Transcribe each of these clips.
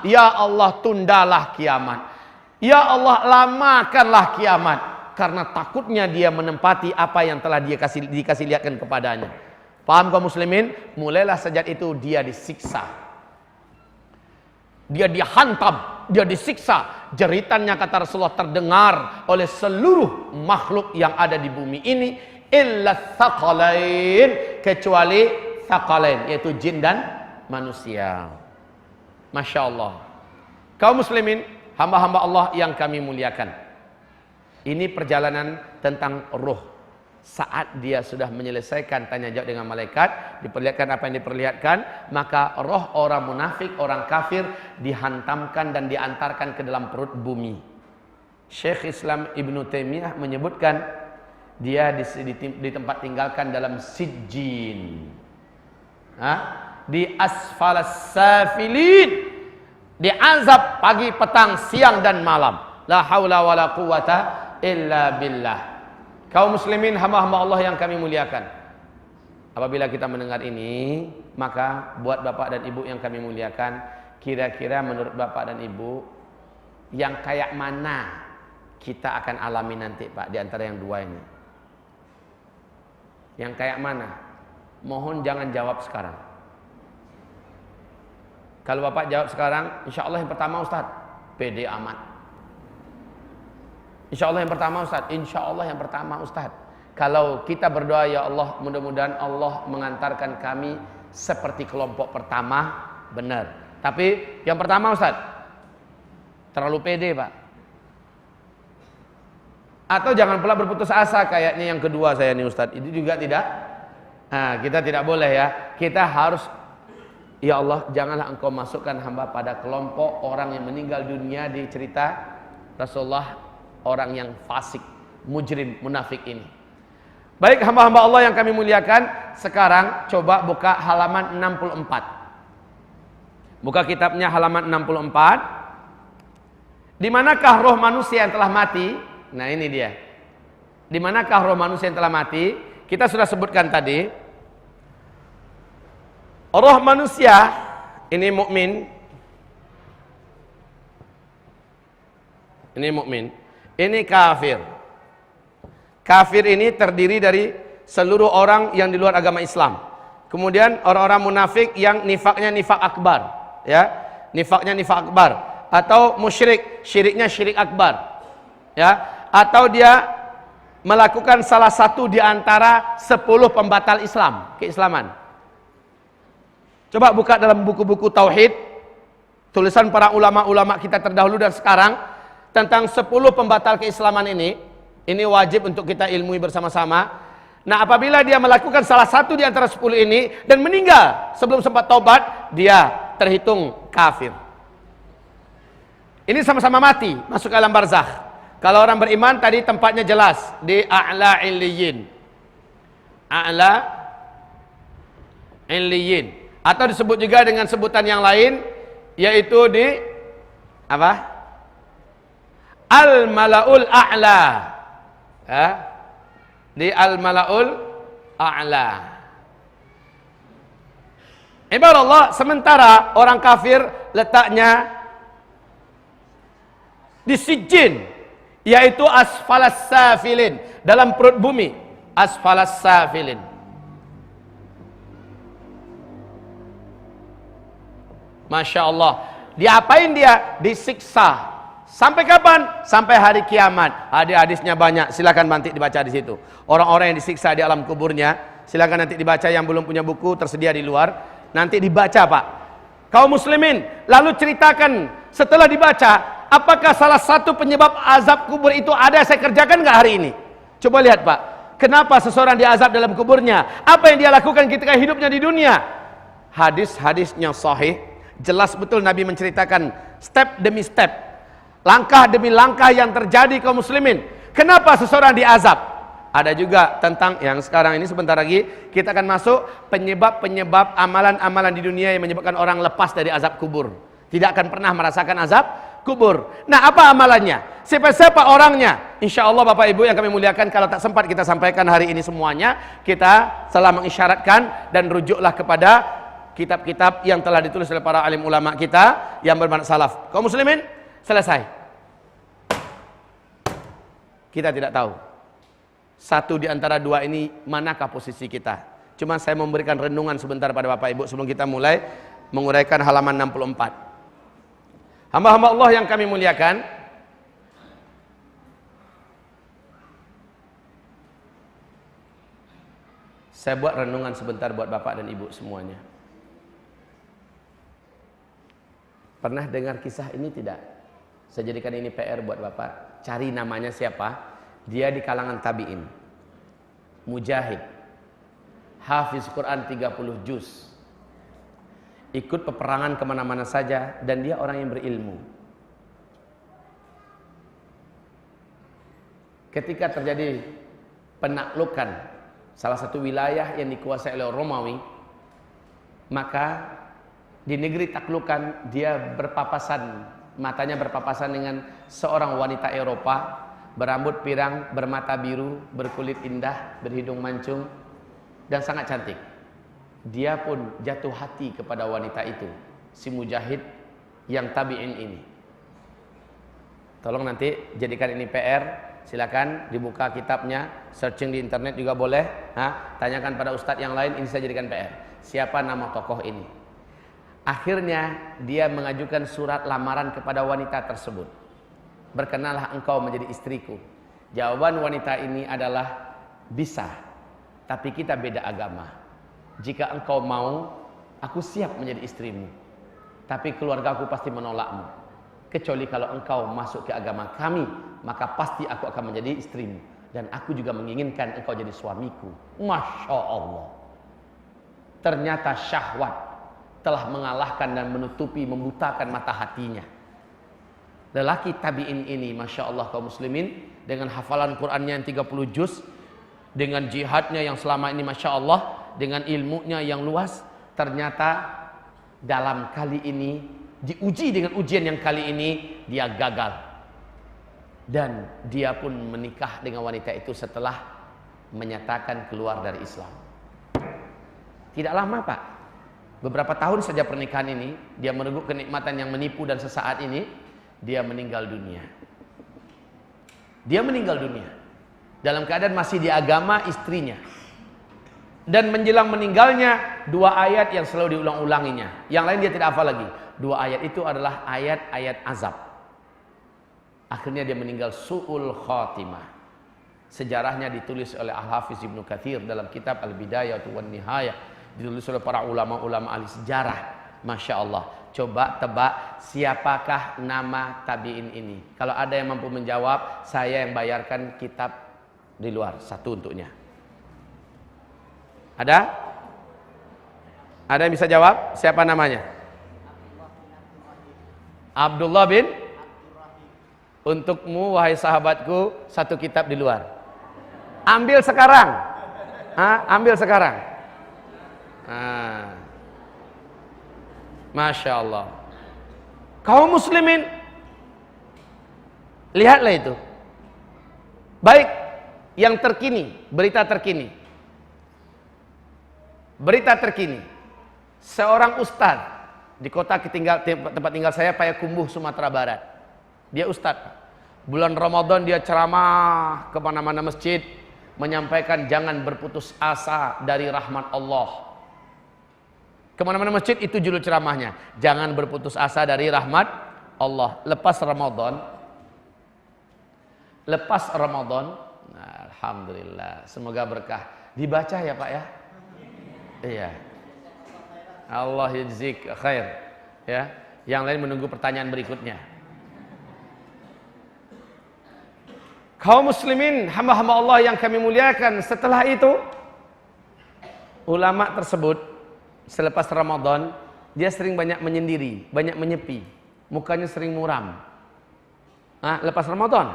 Ya Allah, tundalah kiamat. Ya Allah, lamakanlah kiamat. Karena takutnya dia menempati apa yang telah dia dikasih lihatkan kepadanya. Paham kaum muslimin? Mulailah sejak itu dia disiksa. Dia dihantam, dia disiksa. Jeritannya kata Rasulullah terdengar oleh seluruh makhluk yang ada di bumi ini. Illa thaqalain, kecuali thaqalain, yaitu jin dan manusia. Masya Allah. Kaum muslimin, hamba-hamba Allah yang kami muliakan. Ini perjalanan tentang ruh. Saat dia sudah menyelesaikan tanya jawab dengan malaikat, diperlihatkan apa yang diperlihatkan, maka roh orang munafik, orang kafir dihantamkan dan diantarkan ke dalam perut bumi. Syekh Islam Ibn Taimiyah menyebutkan dia di tempat tinggalkan dalam sijjin. Di asfalas safilin, diazab pagi, petang, siang dan malam. La haula wala quwata illa billah. Kaum muslimin, hamba-hamba Allah yang kami muliakan. Apabila kita mendengar ini, maka buat bapak dan ibu yang kami muliakan, kira-kira menurut bapak dan ibu, yang kayak mana kita akan alami nanti Pak, di antara yang dua ini? Yang kayak mana? Mohon jangan jawab sekarang. Kalau bapak jawab sekarang, insya Allah yang pertama Ustaz, pede amat. Insya Allah yang pertama Ustaz, insya Allah yang pertama Ustaz. Kalau kita berdoa, ya Allah, mudah-mudahan Allah mengantarkan kami seperti kelompok pertama, benar. Tapi yang pertama Ustaz, terlalu pede Pak. Atau jangan pula berputus asa, kayaknya yang kedua saya nih Ustaz, itu juga tidak. Nah, kita tidak boleh ya. Kita harus, ya Allah, janganlah engkau masukkan hamba pada kelompok orang yang meninggal dunia di cerita Rasulullah, orang yang fasik, mujrim, munafik ini. Baik hamba-hamba Allah yang kami muliakan, sekarang coba buka halaman 64. Buka kitabnya halaman 64. Di manakah roh manusia yang telah mati? Nah ini dia. Di manakah roh manusia yang telah mati? Kita sudah sebutkan tadi. Roh manusia ini mukmin. Ini mukmin. Ini kafir. Kafir ini terdiri dari seluruh orang yang di luar agama Islam. Kemudian orang-orang munafik yang nifaknya nifak akbar, ya. Nifaknya nifak akbar, atau musyrik, syiriknya syirik akbar. Ya, atau dia melakukan salah satu di antara 10 pembatal Islam, keislaman. Coba buka dalam buku-buku tauhid, tulisan para ulama-ulama kita terdahulu dan sekarang tentang 10 pembatal keislaman ini wajib untuk kita ilmui bersama-sama. Nah, apabila dia melakukan salah satu di antara 10 ini dan meninggal sebelum sempat taubat, dia terhitung kafir. Ini sama-sama mati, masuk ke alam barzakh. Kalau orang beriman tadi tempatnya jelas di a'la illiyin. A'la illiyin. Atau disebut juga dengan sebutan yang lain, yaitu di apa? Al-Mala'ul A'la. Ya? Di Al-Mala'ul A'la. Ibarat sementara orang kafir letaknya di sijjin, yaitu asfalas safilin, dalam perut bumi, asfalas safilin. Masya Allah. Diapain dia? Disiksa. Sampai kapan? Sampai hari kiamat. Hadis-hadisnya banyak. Silakan nanti dibaca di situ. Orang-orang yang disiksa di alam kuburnya, silakan nanti dibaca. Yang belum punya buku tersedia di luar. Nanti dibaca Pak. Kaum muslimin, lalu ceritakan setelah dibaca, apakah salah satu penyebab azab kubur itu ada saya kerjakan nggak hari ini? Coba lihat Pak. Kenapa seseorang diazab dalam kuburnya? Apa yang dia lakukan ketika hidupnya di dunia? Hadis-hadisnya sahih. Jelas betul Nabi menceritakan step demi step, langkah demi langkah yang terjadi kaum muslimin. Kenapa seseorang diazab? Ada juga tentang yang sekarang ini sebentar lagi kita akan masuk penyebab-penyebab amalan-amalan di dunia yang menyebabkan orang lepas dari azab kubur. Tidak akan pernah merasakan azab kubur. Nah, apa amalannya? Siapa-siapa orangnya? Insya Allah Bapak Ibu yang kami muliakan, kalau tak sempat kita sampaikan hari ini semuanya, kita telah mengisyaratkan dan rujuklah kepada kitab-kitab yang telah ditulis oleh para alim ulama kita yang bermanhaj salaf. Kaum muslimin, selesai. Kita tidak tahu satu di antara dua ini manakah posisi kita. Cuma saya memberikan renungan sebentar pada Bapak Ibu sebelum kita mulai menguraikan halaman 64. Hamba-hamba Allah yang kami muliakan, saya buat renungan sebentar buat Bapak dan Ibu semuanya. Pernah dengar kisah ini tidak? Saya jadikan ini PR buat Bapak. Cari namanya siapa? Dia di kalangan tabi'in. Mujahid. Hafiz Quran 30 juz. Ikut peperangan kemana-mana saja. Dan dia orang yang berilmu. Ketika terjadi penaklukan salah satu wilayah yang dikuasai oleh Romawi, maka di negeri taklukan dia berpapasan, matanya berpapasan dengan seorang wanita Eropa, berambut pirang, bermata biru, berkulit indah, berhidung mancung, dan sangat cantik. Dia pun jatuh hati kepada wanita itu, si Mujahid yang tabi'in ini. Tolong nanti jadikan ini PR, silakan dibuka kitabnya, searching di internet juga boleh. Tanyakan pada ustadz yang lain, ini saya jadikan PR. Siapa nama tokoh ini? Akhirnya dia mengajukan surat lamaran kepada wanita tersebut. Berkenanlah engkau menjadi istriku. Jawaban wanita ini adalah, bisa, tapi kita beda agama. Jika engkau mau, aku siap menjadi istrimu. Tapi keluargaku pasti menolakmu. Kecuali kalau engkau masuk ke agama kami, maka pasti aku akan menjadi istrimu. Dan aku juga menginginkan engkau jadi suamiku. Masya Allah. Ternyata syahwat telah mengalahkan dan menutupi, membutakan mata hatinya. Lelaki tabi'in ini, Masya Allah kaum muslimin, dengan hafalan Qur'annya yang 30 juz, dengan jihadnya yang selama ini Masya Allah, dengan ilmunya yang luas, ternyata dalam kali ini, diuji dengan ujian yang kali ini, dia gagal. Dan dia pun menikah dengan wanita itu setelah menyatakan keluar dari Islam. Tidak lama Pak, beberapa tahun saja pernikahan ini, dia meneguk kenikmatan yang menipu dan sesaat ini, dia meninggal dunia. Dia meninggal dunia. Dalam keadaan masih di agama istrinya. Dan menjelang meninggalnya, 2 ayat yang selalu diulang-ulanginya. Yang lain dia tidak hafal lagi. 2 ayat itu adalah ayat-ayat azab. Akhirnya dia meninggal su'ul khatimah. Sejarahnya ditulis oleh Al-Hafiz Ibnu Katsir dalam kitab Al-Bidayah wan Nihayah. Ditulis oleh para ulama-ulama ahli sejarah. Masya Allah. Coba tebak siapakah nama tabi'in ini. Kalau ada yang mampu menjawab, saya yang bayarkan kitab di luar. Satu untuknya. Ada? Ada yang bisa jawab? Siapa namanya? Abdullah bin? Untukmu wahai sahabatku, satu kitab di luar. Ambil sekarang. Ambil sekarang. Masya Allah. Kaum muslimin, lihatlah itu. Baik yang terkini, berita terkini. Berita terkini. Seorang ustadz di kota tempat tinggal saya, Payakumbuh, Sumatera Barat. Dia ustadz. Bulan Ramadan dia ceramah kemana-mana masjid, menyampaikan jangan berputus asa dari rahmat Allah. Kemana-mana masjid itu judul ceramahnya. Jangan berputus asa dari rahmat Allah. Lepas Ramadan, nah, alhamdulillah, semoga berkah. Dibaca ya Pak ya. Iya. Allah yajzik khair. Ya. Yang lain menunggu pertanyaan berikutnya. Kaum muslimin, hamba-hamba Allah yang kami muliakan, setelah itu ulama tersebut selepas Ramadan dia sering banyak menyendiri, banyak menyepi, mukanya sering muram. Lepas Ramadan,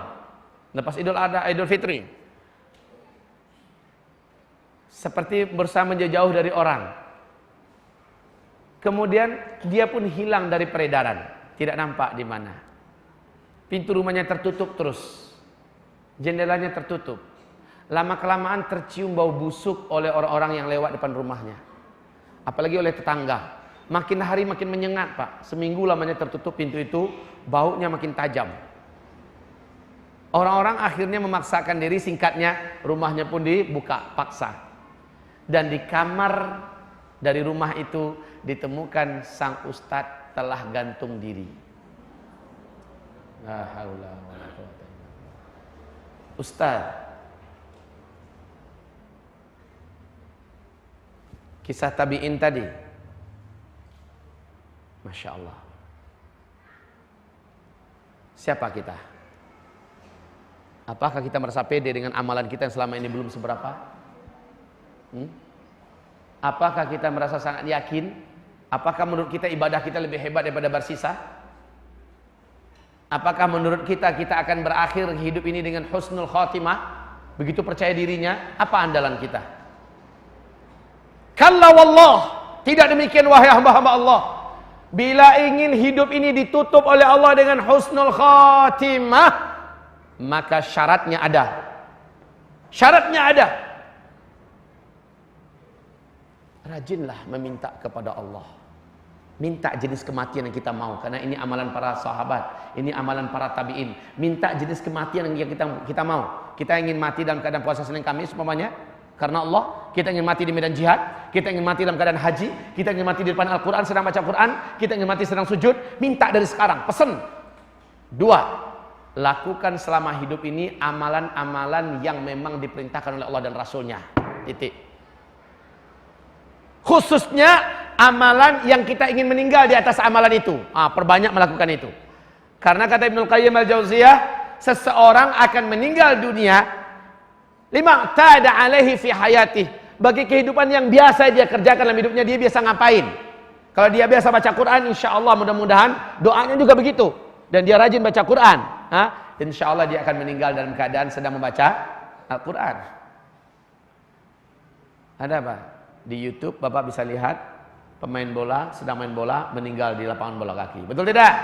lepas Idul Adha, Idul Fitri, seperti bersama jauh dari orang. Kemudian dia pun hilang dari peredaran, tidak nampak di mana. Pintu rumahnya tertutup terus. Jendelanya tertutup. Lama-kelamaan tercium bau busuk oleh orang-orang yang lewat depan rumahnya. apalagi oleh tetangga. Makin hari makin menyengat, Pak. Seminggu lamanya tertutup pintu itu, baunya makin tajam. Orang-orang akhirnya memaksakan diri, singkatnya rumahnya pun dibuka paksa. Dan di kamar dari rumah itu ditemukan sang ustadz telah gantung diri. La haula wala quwwata illa billah. Ustadz, kisah tabi'in tadi, Masya Allah. Siapa kita? Apakah kita merasa pede dengan amalan kita yang selama ini belum seberapa? Apakah kita merasa sangat yakin? Apakah menurut kita ibadah kita lebih hebat daripada bersisa? Apakah menurut kita akan berakhir hidup ini dengan husnul khatimah? Begitu percaya dirinya? Apa andalan kita? Kalla wallah, tidak demikian wahai hamba-hamba Allah. Bila ingin hidup ini ditutup oleh Allah dengan husnul khatimah, maka syaratnya ada. Syaratnya ada. Rajinlah meminta kepada Allah. Minta jenis kematian yang kita mau, karena ini amalan para sahabat, ini amalan para tabi'in. Minta jenis kematian yang kita mau. Kita ingin mati dalam keadaan puasa Senin Kamis umpamanya karena Allah, kita ingin mati di medan jihad, kita ingin mati dalam keadaan haji, kita ingin mati di depan Al-Quran sedang baca Quran, kita ingin mati sedang sujud. Minta dari sekarang, pesen. 2, lakukan selama hidup ini amalan-amalan yang memang diperintahkan oleh Allah dan Rasulnya. Titik. Khususnya amalan yang kita ingin meninggal di atas amalan itu. Perbanyak melakukan itu. Karena kata Ibnul Qayyim al-Jauziyah, seseorang akan meninggal dunia lima ta'ada alaihi fi hayatih, bagi kehidupan yang biasa dia kerjakan dalam hidupnya. Dia biasa ngapain? Kalau dia biasa baca Quran, insya Allah mudah-mudahan doanya juga begitu, dan dia rajin baca Quran, insya Allah dia akan meninggal dalam keadaan sedang membaca Al-Quran. Ada apa? Di YouTube Bapak bisa lihat pemain bola sedang main bola meninggal di lapangan bola kaki. Betul tidak?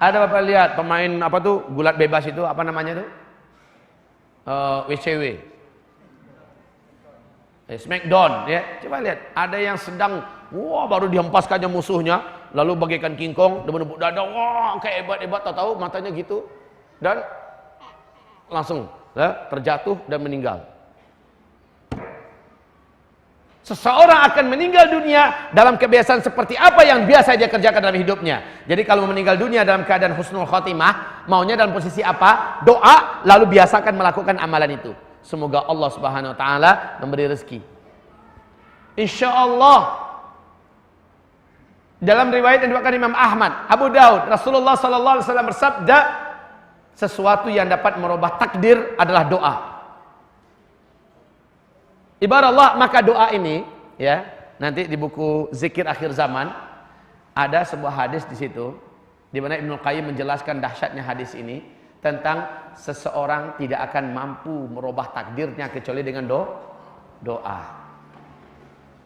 Ada Bapak lihat pemain apa tuh gulat bebas itu, apa namanya tuh? WCW. Smackdown ya. Coba lihat, ada yang sedang baru dihempaskannya musuhnya, lalu bagaikan King Kong, menepuk dada, kayak hebat-hebat, tahu matanya gitu, dan langsung terjatuh dan meninggal. Seseorang akan meninggal dunia dalam kebiasaan seperti apa yang biasa dia kerjakan dalam hidupnya. Jadi kalau meninggal dunia dalam keadaan husnul khotimah, maunya dalam posisi apa? Doa, lalu biasakan melakukan amalan itu. Semoga Allah Subhanahu wa taala memberi rezeki. Insyaallah. Dalam riwayat yang diriwayatkan Imam Ahmad, Abu Daud, Rasulullah sallallahu alaihi wasallam bersabda, sesuatu yang dapat merubah takdir adalah doa. Ibarat Allah, maka doa ini ya, nanti di buku Zikir Akhir Zaman ada sebuah hadis di situ di mana Ibnu Qayyim menjelaskan dahsyatnya hadis ini tentang seseorang tidak akan mampu merubah takdirnya kecuali dengan doa.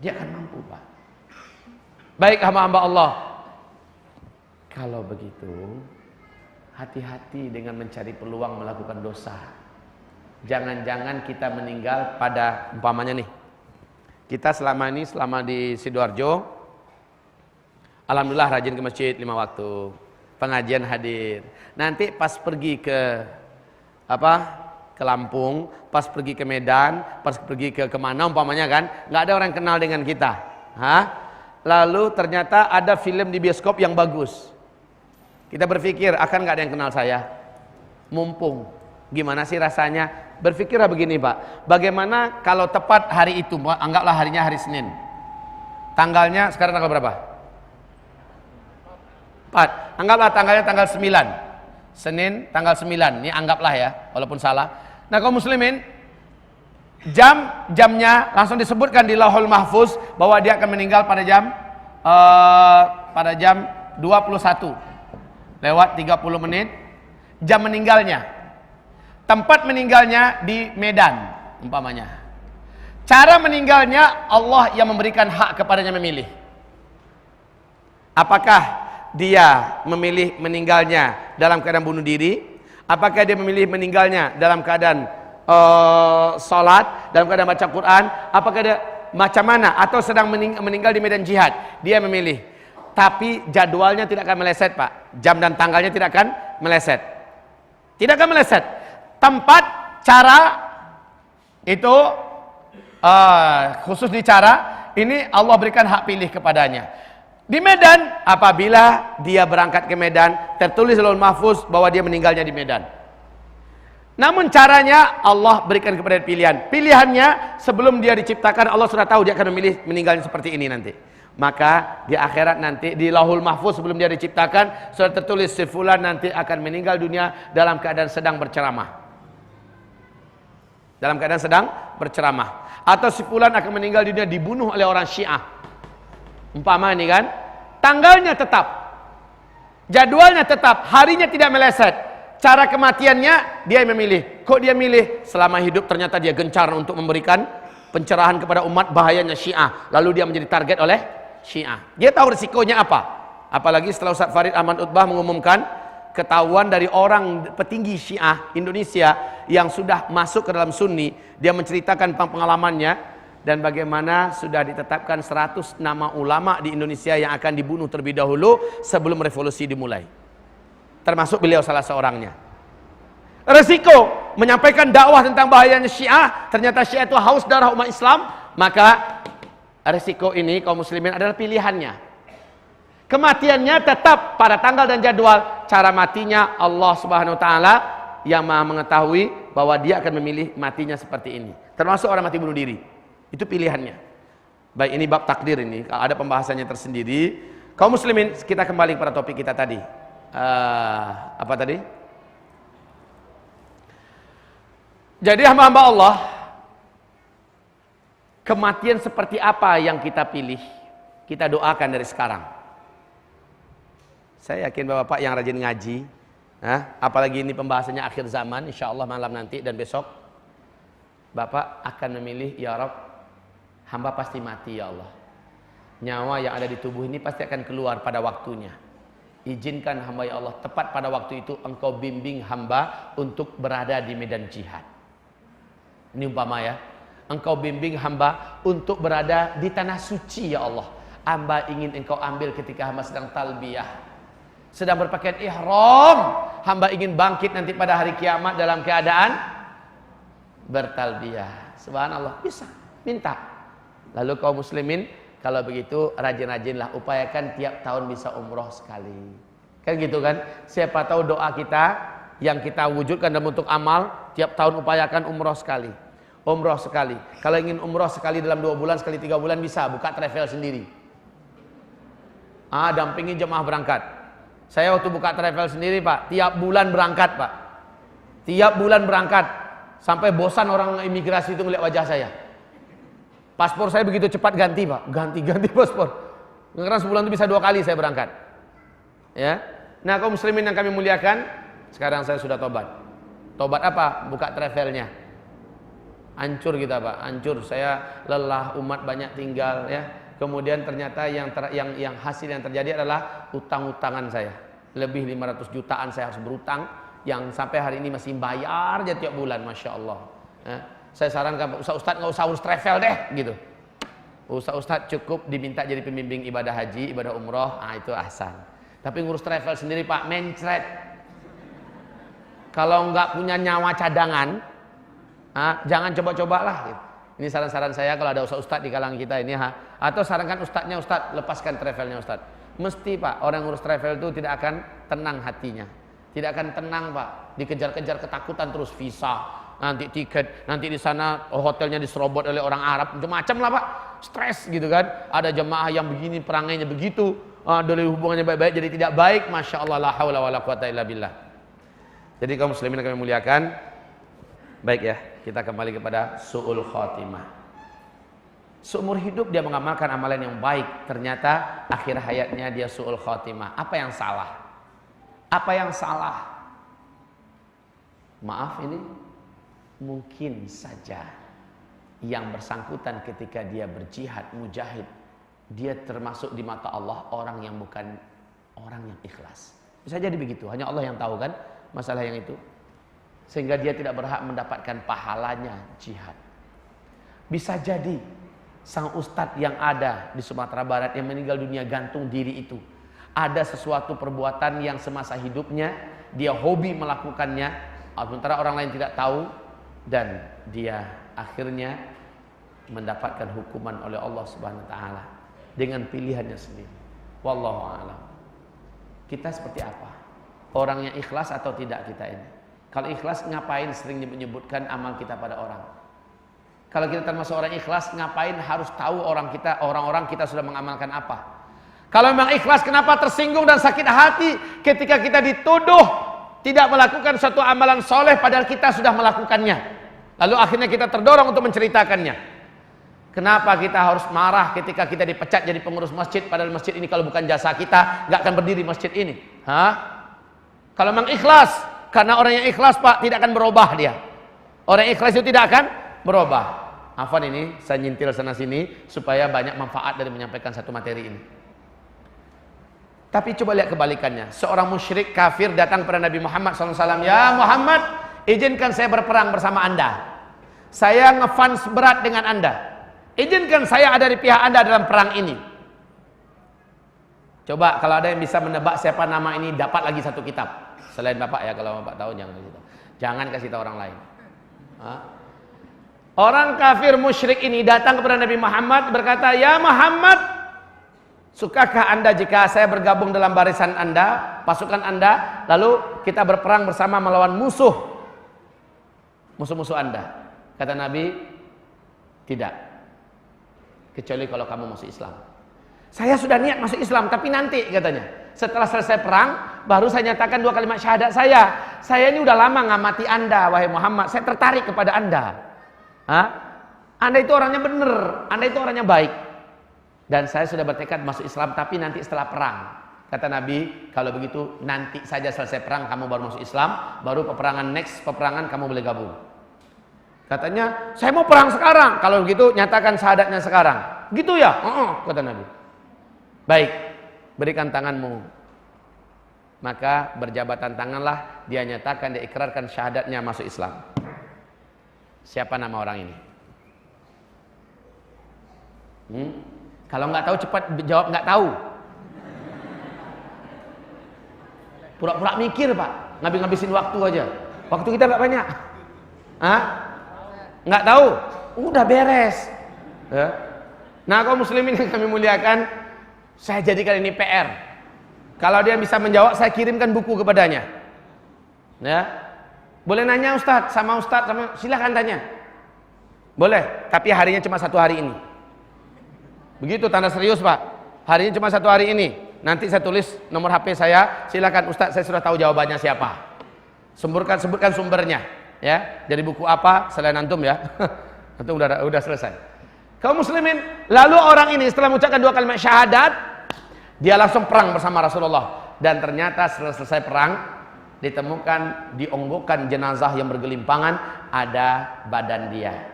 Dia akan mampu, Pak. Baik hamba-hamba Allah. Kalau begitu, hati-hati dengan mencari peluang melakukan dosa. Jangan-jangan kita meninggal pada umpamanya nih. Kita selama di Sidoarjo, alhamdulillah rajin ke masjid 5 waktu. Pengajian hadir. Nanti pas pergi ke ke Lampung, pas pergi ke Medan, pas pergi ke kemana umpamanya kan, nggak ada orang kenal dengan kita. Lalu ternyata ada film di bioskop yang bagus. Kita berpikir akan nggak ada yang kenal saya. Mumpung, gimana sih rasanya? Berpikirlah begini, Pak. Bagaimana kalau tepat hari itu, anggaplah harinya hari Senin. Tanggalnya sekarang tanggal berapa? 4. Anggaplah tanggalnya tanggal 9. Senin tanggal 9. Ini anggaplah ya, walaupun salah. Nah, kaum muslimin, jamnya langsung disebutkan di Lauhul Mahfuz bahwa dia akan meninggal pada jam 21 lewat 30 menit. Jam meninggalnya, tempat meninggalnya di Medan umpamanya. Cara meninggalnya Allah yang memberikan hak kepadanya memilih. Apakah dia memilih meninggalnya dalam keadaan bunuh diri? Apakah dia memilih meninggalnya dalam keadaan salat, dalam keadaan baca Quran? Apakah dia macam mana, atau sedang meninggal di medan jihad, dia memilih. Tapi jadwalnya tidak akan meleset, Pak. Jam dan tanggalnya tidak akan meleset. Tidak akan meleset. Tempat, cara itu khusus di cara ini Allah berikan hak pilih kepadanya. Di Medan, apabila dia berangkat ke Medan, tertulis dalam mahfuz bahwa dia meninggalnya di Medan. Namun caranya Allah berikan kepada pilihan. Pilihannya sebelum dia diciptakan Allah sudah tahu dia akan memilih meninggalnya seperti ini nanti. Maka di akhirat nanti di Lauhul Mahfuz sebelum dia diciptakan sudah tertulis si fulan nanti akan meninggal dunia dalam keadaan sedang berceramah. Dalam keadaan sedang berceramah. Atau si fulan akan meninggal dunia dibunuh oleh orang Syiah. Umpama ini kan, tanggalnya tetap, jadwalnya tetap, harinya tidak meleset. Cara kematiannya dia yang memilih. Kok dia milih? Selama hidup ternyata dia gencar untuk memberikan pencerahan kepada umat bahayanya Syiah. Lalu dia menjadi target oleh Syiah. Dia tahu risikonya apa. Apalagi setelah Ustaz Farid Ahmad Utbah mengumumkan ketahuan dari orang petinggi Syiah Indonesia yang sudah masuk ke dalam Sunni, dia menceritakan tentang pengalamannya dan bagaimana sudah ditetapkan 100 nama ulama di Indonesia yang akan dibunuh terlebih dahulu sebelum revolusi dimulai. Termasuk beliau salah seorangnya. Resiko menyampaikan dakwah tentang bahayanya Syiah, ternyata Syiah itu haus darah umat Islam, maka resiko ini kaum muslimin adalah pilihannya. Kematiannya tetap pada tanggal dan jadwal, cara matinya Allah Subhanahu wa taala yang Maha mengetahui bahwa dia akan memilih matinya seperti ini. Termasuk orang mati bunuh diri. Itu pilihannya. Baik, ini bab takdir ini. Kalau ada pembahasannya tersendiri. Kaum muslimin, kita kembali pada topik kita tadi. Apa tadi? Jadi hamba-hamba Allah, kematian seperti apa yang kita pilih? Kita doakan dari sekarang. Saya yakin Bapak yang rajin ngaji, apalagi ini pembahasannya akhir zaman, insya Allah malam nanti dan besok, Bapak akan memilih, ya Rabb, hamba pasti mati ya Allah. Nyawa yang ada di tubuh ini pasti akan keluar pada waktunya. Izinkan hamba ya Allah, tepat pada waktu itu engkau bimbing hamba untuk berada di medan jihad. Ini umpama ya, engkau bimbing hamba untuk berada di tanah suci ya Allah. Hamba ingin engkau ambil ketika hamba sedang talbiyah, sedang berpakaian ihram. Hamba ingin bangkit nanti pada hari kiamat dalam keadaan bertalbiyah. Subhanallah, bisa, minta. Lalu kaum muslimin, kalau begitu rajin-rajinlah, upayakan tiap tahun bisa umroh sekali. Kan gitu kan? Siapa tahu doa kita yang kita wujudkan dalam bentuk amal, tiap tahun upayakan umroh sekali. Umroh sekali. Kalau ingin umroh sekali dalam 2 bulan, sekali 3 bulan bisa, buka travel sendiri. Dampingi jemaah berangkat. Saya waktu buka travel sendiri Pak, tiap bulan berangkat Pak. Tiap bulan berangkat. Sampai bosan orang imigrasi itu melihat wajah saya. Paspor saya begitu cepat ganti Pak, ganti paspor. Karena sebulan itu bisa 2 kali saya berangkat. Ya, nah kaum muslimin yang kami muliakan, sekarang saya sudah tobat. Tobat apa? Buka travelnya. Hancur kita Pak, hancur. Saya lelah, umat banyak tinggal ya. Kemudian ternyata yang hasil yang terjadi adalah utang-utangan saya. Lebih 500 jutaan saya harus berutang, yang sampai hari ini masih bayar aja tiap bulan, masya Allah. Ya. Saya sarankan Ustaz nggak usah urus travel deh gitu. Ustaz cukup diminta jadi pembimbing ibadah haji, ibadah umroh, itu ahsan. Tapi ngurus travel sendiri Pak, mencret. Kalau nggak punya nyawa cadangan, jangan coba-cobalah. Gitu. Ini saran-saran saya kalau ada ustaz di kalangan kita ini, atau sarankan ustaznya, Ustaz lepaskan travelnya Ustaz. Mesti Pak, orang ngurus travel itu tidak akan tenang hatinya, tidak akan tenang Pak. Dikejar-kejar ketakutan terus, visa. Nanti tiket, nanti di sana hotelnya diserobot oleh orang Arab, macam-macam lah Pak, stres gitu kan. Ada jemaah yang begini, perangainya begitu, dari hubungannya baik-baik jadi tidak baik, masya Allah, la haula wala quwata illa billah. Jadi kaum muslimin yang kami muliakan, baik ya, kita kembali kepada su'ul khatimah. Seumur hidup dia mengamalkan amalan yang baik, ternyata akhir hayatnya dia su'ul khatimah. Apa yang salah? Apa yang salah? Maaf ini, mungkin saja yang bersangkutan ketika dia berjihad, mujahid, dia termasuk di mata Allah orang yang bukan orang yang ikhlas. Bisa jadi begitu, hanya Allah yang tahu kan masalah yang itu. Sehingga dia tidak berhak mendapatkan pahalanya jihad. Bisa jadi sang ustadz yang ada di Sumatera Barat yang meninggal dunia gantung diri itu. Ada sesuatu perbuatan yang semasa hidupnya dia hobi melakukannya, sementara orang lain tidak tahu, dan dia akhirnya mendapatkan hukuman oleh Allah Subhanahu wa taala dengan pilihannya sendiri. Wallahu a'lam. Kita seperti apa? Orang yang ikhlas atau tidak kita ini? Kalau ikhlas ngapain sering menyebutkan amal kita pada orang? Kalau kita termasuk orang ikhlas, ngapain harus tahu orang-orang kita sudah mengamalkan apa? Kalau memang ikhlas, kenapa tersinggung dan sakit hati ketika kita dituduh tidak melakukan suatu amalan soleh padahal kita sudah melakukannya? Lalu akhirnya kita terdorong untuk menceritakannya. Kenapa kita harus marah ketika kita dipecat jadi pengurus masjid padahal masjid ini kalau bukan jasa kita nggak akan berdiri masjid ini? Kalau memang ikhlas, karena orang yang ikhlas Pak tidak akan berubah dia. Orang yang ikhlas itu tidak akan berubah. Afwan ini saya nyintil sana sini supaya banyak manfaat dari menyampaikan satu materi ini. Tapi coba lihat kebalikannya. Seorang musyrik kafir datang kepada Nabi Muhammad SAW. Ya Muhammad, izinkan saya berperang bersama anda. Saya ngefans berat dengan anda. Izinkan saya ada di pihak anda dalam perang ini. Coba kalau ada yang bisa menebak siapa nama ini, dapat lagi satu kitab. Selain bapak ya, kalau bapak tahu jangan kasih tahu. Jangan kasih tahu orang lain. Orang kafir musyrik ini datang kepada Nabi Muhammad berkata, ya Muhammad, sukakah anda jika saya bergabung dalam barisan anda, pasukan anda, lalu kita berperang bersama melawan musuh-musuh anda? Kata Nabi, tidak, kecuali kalau kamu masuk Islam. Saya sudah niat masuk Islam, tapi nanti katanya, setelah selesai perang baru saya nyatakan 2 kalimat syahadat saya. Saya ini udah lama ngamati anda wahai Muhammad, saya tertarik kepada anda. Anda itu orangnya benar, anda itu orangnya baik, dan saya sudah bertekad masuk Islam, tapi nanti setelah perang. Kata Nabi, kalau begitu nanti saja selesai perang kamu baru masuk Islam, baru peperangan kamu boleh gabung. Katanya, saya mau perang sekarang. Kalau begitu nyatakan syahadatnya sekarang. Gitu ya? Kata Nabi. Baik, berikan tanganmu. Maka berjabatan tanganlah, dia nyatakan, dia ikrarkan syahadatnya masuk Islam. Siapa nama orang ini? Kalau nggak tahu cepat jawab nggak tahu. Pura-pura mikir Pak, ngabisin waktu aja. Waktu kita nggak banyak. Nggak tahu? Udah beres. Ya. Nah, kaum muslimin yang kami muliakan, saya jadikan ini PR. Kalau dia bisa menjawab, saya kirimkan buku kepadanya. Ya. Boleh nanya Ustadz, sama silahkan tanya. Boleh, tapi harinya cuma 1 hari ini. Begitu tanda serius Pak. Harinya cuma 1 hari ini. Nanti saya tulis nomor HP saya, silakan Ustadz, saya sudah tahu jawabannya siapa. Sebutkan sumbernya, ya. Dari buku apa selain antum ya. Antum udah selesai. Kaum muslimin, lalu orang ini setelah mengucapkan 2 kalimat syahadat, dia langsung perang bersama Rasulullah, dan ternyata setelah selesai perang ditemukan dionggokan jenazah yang bergelimpangan, ada badan dia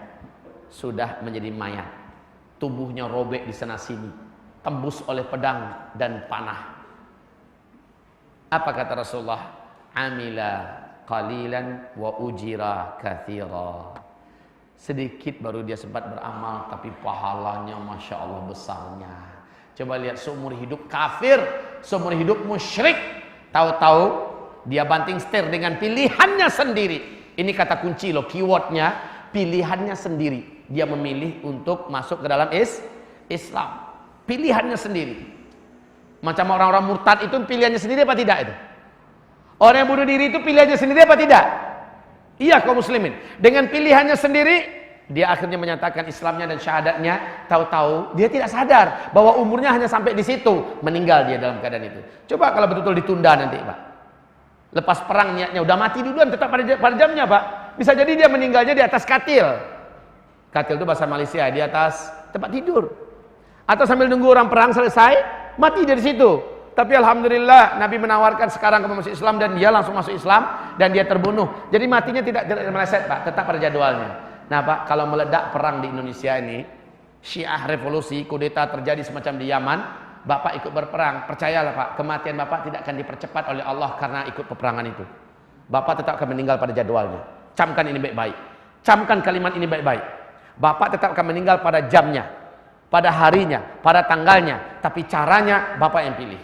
sudah menjadi mayat, tubuhnya robek di sana sini, tembus oleh pedang dan panah. Apa kata Rasulullah? Amila qalilan wa ujira katsira. Sedikit baru dia sempat beramal, tapi pahalanya Masya Allah besarnya. Coba lihat, seumur hidup kafir, seumur hidup musyrik, tahu-tahu dia banting setir dengan pilihannya sendiri. Ini kata kunci loh, keywordnya, pilihannya sendiri. Dia memilih untuk masuk ke dalam Islam. Pilihannya sendiri. Macam orang-orang murtad itu pilihannya sendiri apa tidak itu? Orang yang bunuh diri itu pilihannya sendiri apa tidak? Iya kaum muslimin. Dengan pilihannya sendiri, dia akhirnya menyatakan Islamnya dan syahadatnya. Tahu-tahu dia tidak sadar bahwa umurnya hanya sampai di situ. Meninggal dia dalam keadaan itu. Coba kalau betul-betul ditunda nanti Pak. Lepas perang niatnya udah mati duluan, tetap pada jamnya Pak. Bisa jadi dia meninggalnya di atas katil. Katil itu bahasa Malaysia, di atas tempat tidur. Atau sambil nunggu orang perang selesai, mati dari situ. Tapi alhamdulillah Nabi menawarkan sekarang kamu masuk Islam, dan dia langsung masuk Islam dan dia terbunuh. Jadi matinya tidak meleset Pak, tetap pada jadwalnya. Nah Pak, kalau meledak perang di Indonesia ini, Syiah revolusi, kudeta terjadi semacam di Yaman, Bapak ikut berperang, percayalah Pak, kematian Bapak tidak akan dipercepat oleh Allah karena ikut peperangan itu. Bapak tetap akan meninggal pada jadwalnya. Camkan ini baik-baik. Camkan kalimat ini baik-baik. Bapak tetap akan meninggal pada jamnya. pada harinya, pada tanggalnya, tapi caranya Bapak yang pilih.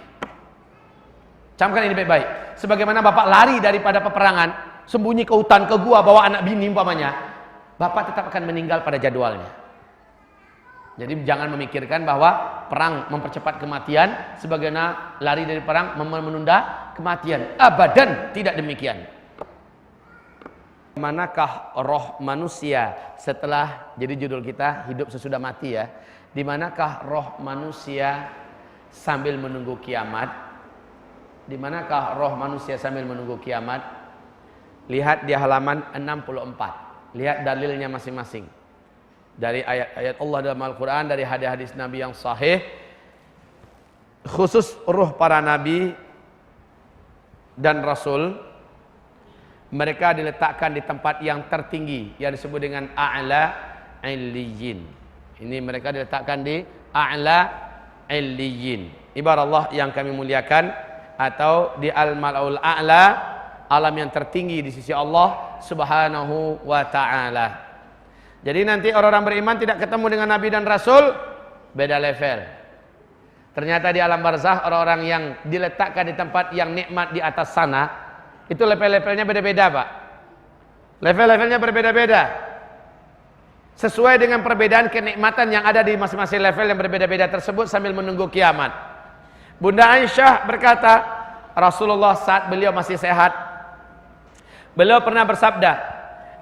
Camkan ini baik-baik. Sebagaimana Bapak lari daripada peperangan, sembunyi ke hutan, ke gua, bawa anak bini umpamanya, Bapak tetap akan meninggal pada jadwalnya. Jadi jangan memikirkan bahwa perang mempercepat kematian, sebagaimana lari dari perang menunda kematian. Abadan tidak demikian. Manakah roh manusia setelah, jadi judul kita hidup sesudah mati ya. Di manakah roh manusia sambil menunggu kiamat? Di manakah roh manusia sambil menunggu kiamat? Lihat di halaman 64. Lihat dalilnya masing-masing. Dari ayat-ayat Allah dalam Al-Quran, dari hadis-hadis Nabi yang sahih. Khusus ruh para Nabi dan Rasul, mereka diletakkan di tempat yang tertinggi, yang disebut dengan A'la Illiyin. Ini mereka diletakkan di A'la Illiyin. Ibarat Allah yang kami muliakan, atau di Al-Mal'ul A'la, alam yang tertinggi di sisi Allah Subhanahu wa ta'ala. Jadi nanti orang-orang beriman tidak ketemu dengan Nabi dan Rasul, beda level. Ternyata di alam barzakh, orang-orang yang diletakkan di tempat yang nikmat di atas sana, itu level-levelnya beda-beda, Pak. Level-levelnya berbeda-beda. Sesuai dengan perbedaan kenikmatan yang ada di masing-masing level yang berbeda-beda tersebut sambil menunggu kiamat. Bunda Aisyah berkata, Rasulullah saat beliau masih sehat, beliau pernah bersabda,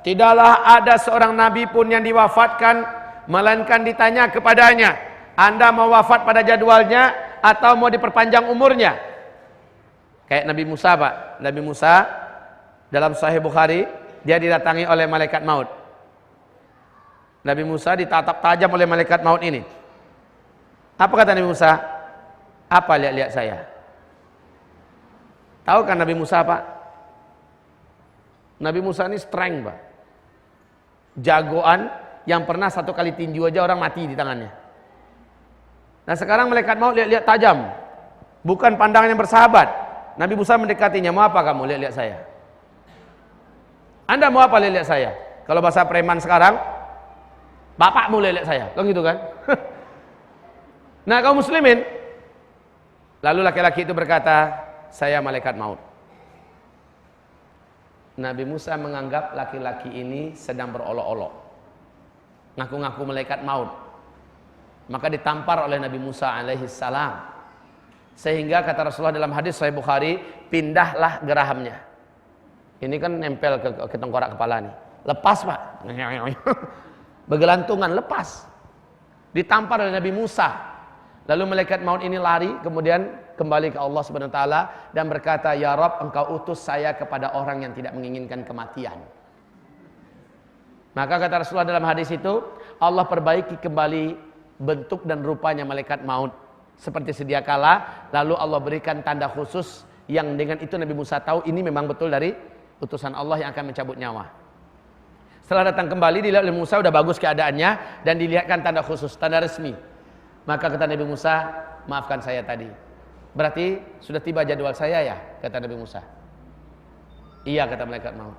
tidaklah ada seorang nabi pun yang diwafatkan melainkan ditanya kepadanya, Anda mau wafat pada jadwalnya atau mau diperpanjang umurnya? Kayak Nabi Musa, Pak. Nabi Musa dalam Sahih Bukhari, dia didatangi oleh malaikat maut. Nabi Musa ditatap tajam oleh malaikat maut ini. Apa kata Nabi Musa? Apa lihat-lihat saya? Tahu kan Nabi Musa, Pak? Nabi Musa ini strength, Pak. Jagoan yang pernah satu kali tinju aja orang mati di tangannya. Nah sekarang malaikat maut lihat-lihat tajam. Bukan pandangan yang bersahabat. Nabi Musa mendekatinya, mau apa kamu lihat-lihat saya? Anda mau apa lihat-lihat saya? Kalau bahasa preman sekarang, bapakmu lihat-lihat saya, kan gitu kan? Nah kaum muslimin, lalu laki-laki itu berkata, saya malaikat maut. Nabi Musa menganggap laki-laki ini sedang berolok-olok, ngaku-ngaku malaikat maut. Maka ditampar oleh Nabi Musa alaihi salam. Sehingga kata Rasulullah dalam hadis Sahih Bukhari, pindahlah gerahamnya. Ini kan nempel ke tengkorak kepala nih. Lepas, Pak. Bergelantungan, lepas. Ditampar oleh Nabi Musa. Lalu malaikat maut ini lari, kemudian kembali ke Allah Subhanahu wa taala dan berkata, "Ya Rabb, Engkau utus saya kepada orang yang tidak menginginkan kematian." Maka kata Rasulullah dalam hadis itu, Allah perbaiki kembali bentuk dan rupanya malaikat maut seperti sedia kala, lalu Allah berikan tanda khusus yang dengan itu Nabi Musa tahu ini memang betul dari utusan Allah yang akan mencabut nyawa. Setelah datang kembali, dilihat oleh Musa udah bagus keadaannya dan dilihatkan tanda khusus, tanda resmi. Maka kata Nabi Musa, maafkan saya tadi. Berarti sudah tiba jadwal saya ya? Kata Nabi Musa. Iya, kata malaikat maut.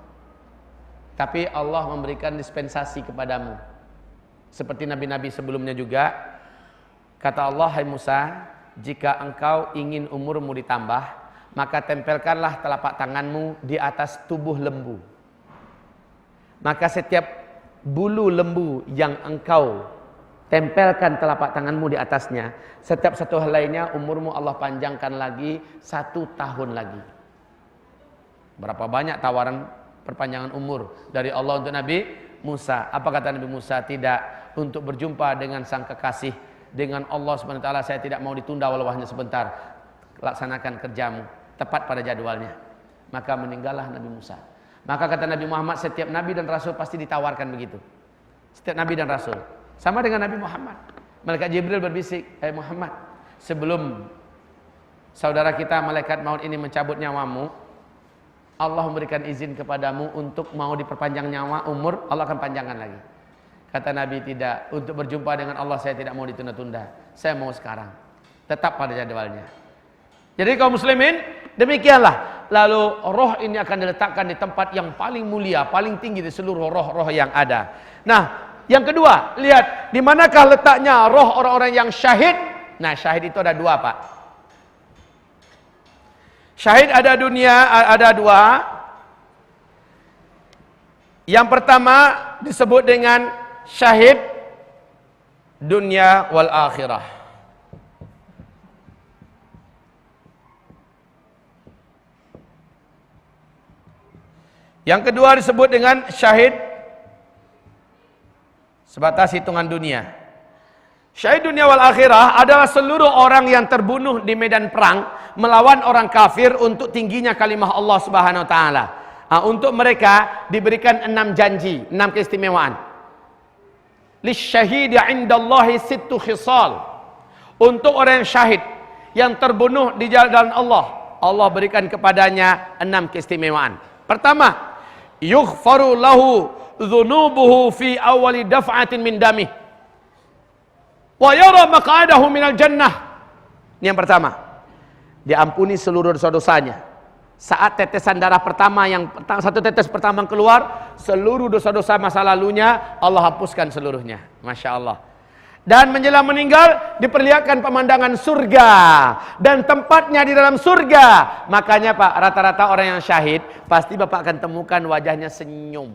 Tapi Allah memberikan dispensasi kepadamu. Seperti nabi-nabi sebelumnya juga. Kata Allah, hai Musa, jika engkau ingin umurmu ditambah, maka tempelkanlah telapak tanganmu di atas tubuh lembu. Maka setiap bulu lembu yang engkau tempelkan telapak tanganmu di atasnya, setiap satu helainya umurmu Allah panjangkan lagi 1 tahun lagi. Berapa banyak tawaran perpanjangan umur dari Allah untuk Nabi Musa. Apa kata Nabi Musa? Tidak, untuk berjumpa dengan sang kekasih, dengan Allah Subhanahu wa taala saya tidak mau ditunda walau hanya sebentar. Laksanakan kerjamu tepat pada jadwalnya. Maka meninggallah Nabi Musa. Maka kata Nabi Muhammad, setiap nabi dan rasul pasti ditawarkan begitu. Setiap nabi dan rasul. Sama dengan Nabi Muhammad. Malaikat Jibril berbisik, "Hai Muhammad, sebelum saudara kita malaikat maut ini mencabut nyawamu, Allah memberikan izin kepadamu untuk mau diperpanjang nyawa, umur, Allah akan panjangkan lagi." Kata Nabi, tidak, untuk berjumpa dengan Allah saya tidak mau ditunda-tunda. Saya mau sekarang. Tetap pada jadwalnya. Jadi kaum muslimin, demikianlah. Lalu roh ini akan diletakkan di tempat yang paling mulia, paling tinggi di seluruh roh-roh yang ada. Nah, Yang kedua, lihat di manakah letaknya roh orang-orang yang syahid? Nah, syahid itu ada dua, Pak. Syahid ada dua. Yang pertama disebut dengan syahid dunia wal akhirah. Yang kedua disebut dengan syahid sebatas hitungan dunia. Syahid dunia wal akhirah adalah seluruh orang yang terbunuh di medan perang melawan orang kafir untuk tingginya kalimah Allah Subhanahu wa taala. Untuk mereka diberikan 6 janji, 6 keistimewaan. Lisyahidi 'indallahi sittu khisal. Untuk orang yang syahid yang terbunuh di jalan Allah, Allah berikan kepadanya 6 keistimewaan. Pertama, yughfaru lahu dhunubuhu fi awali daf'atin min damih wa yara maq'adahu minal jannah. Ini yang pertama, diampuni seluruh dosa-dosanya saat tetesan darah pertama, satu tetes pertama keluar, seluruh dosa-dosa masa lalunya Allah hapuskan seluruhnya. Masya Allah. Dan menjelang meninggal diperlihatkan pemandangan surga dan tempatnya di dalam surga. Makanya Pak, rata-rata orang yang syahid pasti Bapak akan temukan wajahnya senyum.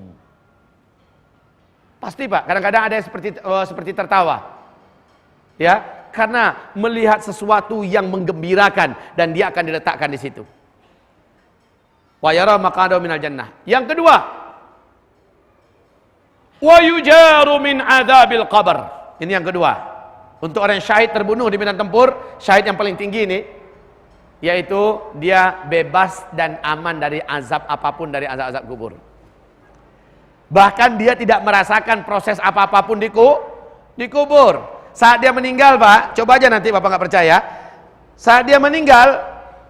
Pasti Pak, kadang-kadang ada yang seperti tertawa. Ya, karena melihat sesuatu yang menggembirakan dan dia akan diletakkan di situ. Wa yara maq'adahu minal jannah. Yang kedua, wa yujaru min adzabil qabr. Ini yang kedua. Untuk orang yang syahid terbunuh di medan tempur, syahid yang paling tinggi ini, yaitu dia bebas dan aman dari azab apapun, dari azab-azab kubur. Bahkan dia tidak merasakan proses apa-apapun di kubur. Saat dia meninggal Pak, coba aja nanti Bapak nggak percaya. Saat dia meninggal,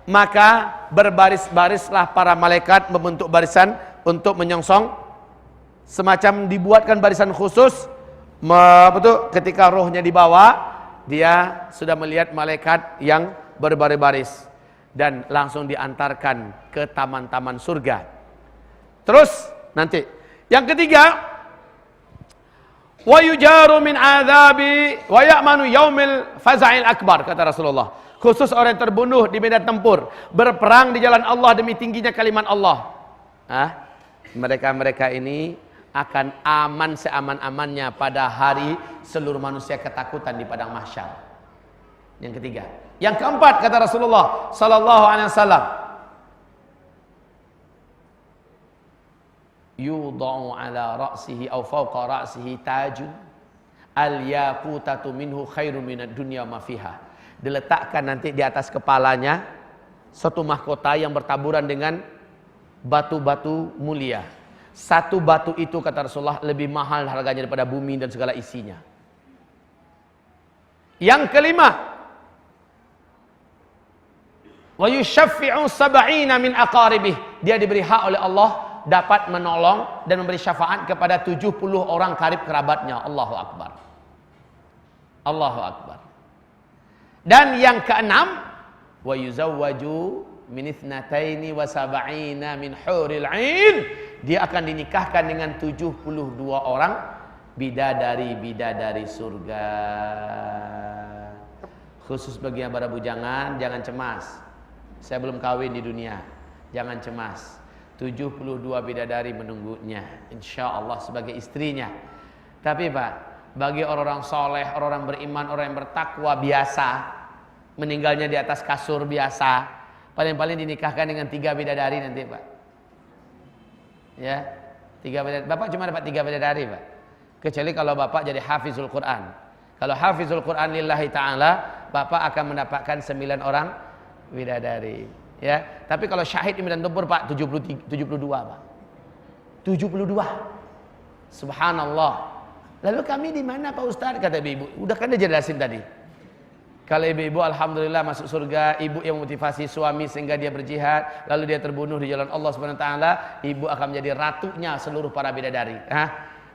maka berbaris-barislah para malaikat membentuk barisan untuk menyongsong, semacam dibuatkan barisan khusus. Ketika rohnya dibawa, dia sudah melihat malaikat yang berbaris-baris dan langsung diantarkan ke taman-taman surga. Terus nanti yang ketiga, wa yujaru min adzabi wa ya'manu yaumil faza'il akbar, kata Rasulullah. Khusus orang yang terbunuh di medan tempur, berperang di jalan Allah demi tingginya kalimat Allah. Mereka-mereka ini akan aman seaman-amannya pada hari seluruh manusia ketakutan di padang mahsyar. Yang ketiga. Yang keempat, kata Rasulullah sallallahu alaihi wasallam, yudha'u ala ra'sihi aw fawqa ra'sihi tajun al-yaqutatu minhu khairum minad dunya ma fiha. Diletakkan nanti di atas kepalanya satu mahkota yang bertaburan dengan batu-batu mulia. Satu batu itu, kata Rasulullah, lebih mahal harganya daripada bumi dan segala isinya. Yang kelima, wa yushaffi'u sab'ina min aqaribih. Dia diberi hak oleh Allah dapat menolong dan memberi syafaat kepada 70 orang karib kerabatnya. Allahu Akbar. Allahu Akbar. Dan yang keenam, wa yuzawwaju min ithnataini wa sab'ina min huril 'ain. Dia akan dinikahkan dengan 72 orang bidadari-bidadari surga. Khusus bagi yang para bujangan, jangan cemas. Saya belum kawin di dunia. Jangan cemas. 72 bidadari menunggunya, insya Allah sebagai istrinya. Tapi Pak, bagi orang-orang soleh, orang beriman, orang yang bertakwa biasa, meninggalnya di atas kasur biasa, paling-paling dinikahkan dengan 3 bidadari nanti Pak. Ya, 3 bidadari. Bapak cuma dapat 3 bidadari Pak. Kecuali kalau Bapak jadi hafizul Quran. Kalau hafizul Quran lillahi ta'ala, Bapak akan mendapatkan 9 orang bidadari. Ya, tapi kalau syahid di medan tempur Pak 72 Pak. 72. Subhanallah. Lalu kami di mana Pak Ustaz, kata ibu-ibu. Udah kan dia jelasin tadi. Kalau ibu-ibu alhamdulillah masuk surga, ibu yang memotivasi suami sehingga dia berjihad, lalu dia terbunuh di jalan Allah Subhanahu wa taala, ibu akan menjadi ratunya seluruh para bidadari.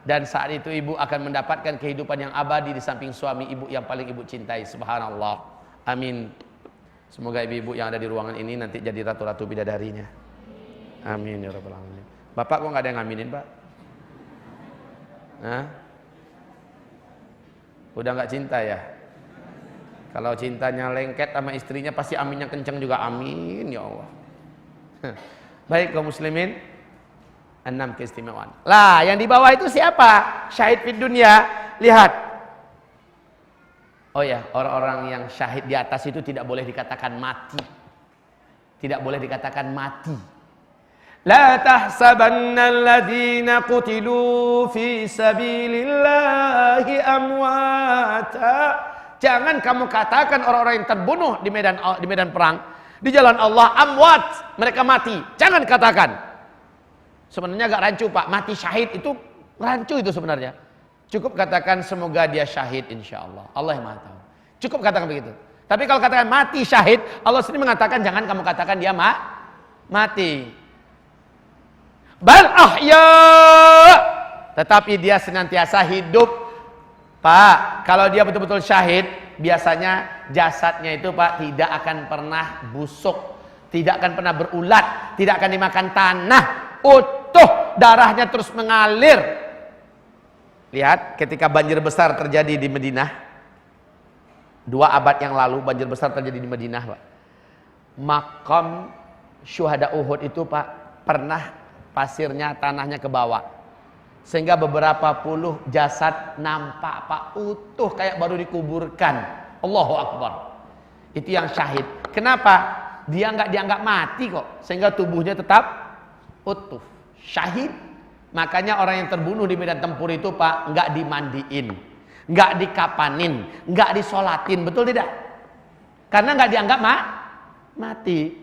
Dan saat itu ibu akan mendapatkan kehidupan yang abadi di samping suami ibu yang paling ibu cintai. Subhanallah. Amin. Semoga ibu-ibu yang ada di ruangan ini nanti jadi ratu-ratu bidadarinya. Amin ya rabbal alamin. Bapak kok nggak ada yang ngaminin Pak? Udah nggak cinta ya? Kalau cintanya lengket sama istrinya pasti aminnya kenceng juga. Amin ya Allah. Baik kaum muslimin, 6 keistimewaan. Lah, yang di bawah itu siapa? Syahid fid dunya. Lihat. Oh ya, orang-orang yang syahid di atas itu tidak boleh dikatakan mati. Tidak boleh dikatakan mati. La tahsabanna alladhina qutilu fi sabilillahi amwata. Jangan kamu katakan orang-orang yang terbunuh di medan perang, di jalan Allah, amwat, mereka mati. Jangan katakan. Sebenarnya agak rancu Pak, mati syahid itu rancu itu sebenarnya. Cukup katakan semoga dia syahid insyaallah. Allah yang Maha tahu. Cukup katakan begitu. Tapi kalau katakan mati syahid, Allah sendiri mengatakan jangan kamu katakan dia mati. Bal ahya, tetapi dia senantiasa hidup. Pak, kalau dia betul-betul syahid, biasanya jasadnya itu Pak tidak akan pernah busuk, tidak akan pernah berulat, tidak akan dimakan tanah, utuh, darahnya terus mengalir. Lihat ketika banjir besar terjadi di Madinah, 2 abad yang lalu banjir besar terjadi di Madinah Pak. Makam syuhada Uhud itu Pak pernah pasirnya, tanahnya ke bawah. Sehingga beberapa puluh jasad nampak Pak utuh kayak baru dikuburkan. Allahu Akbar. Itu yang syahid. Kenapa? Dia nggak dianggap mati kok. Sehingga tubuhnya tetap utuh. Syahid. Makanya orang yang terbunuh di medan tempur itu Pak nggak dimandiin, nggak dikapanin, nggak disolatin. Betul tidak? Karena nggak dianggap mati.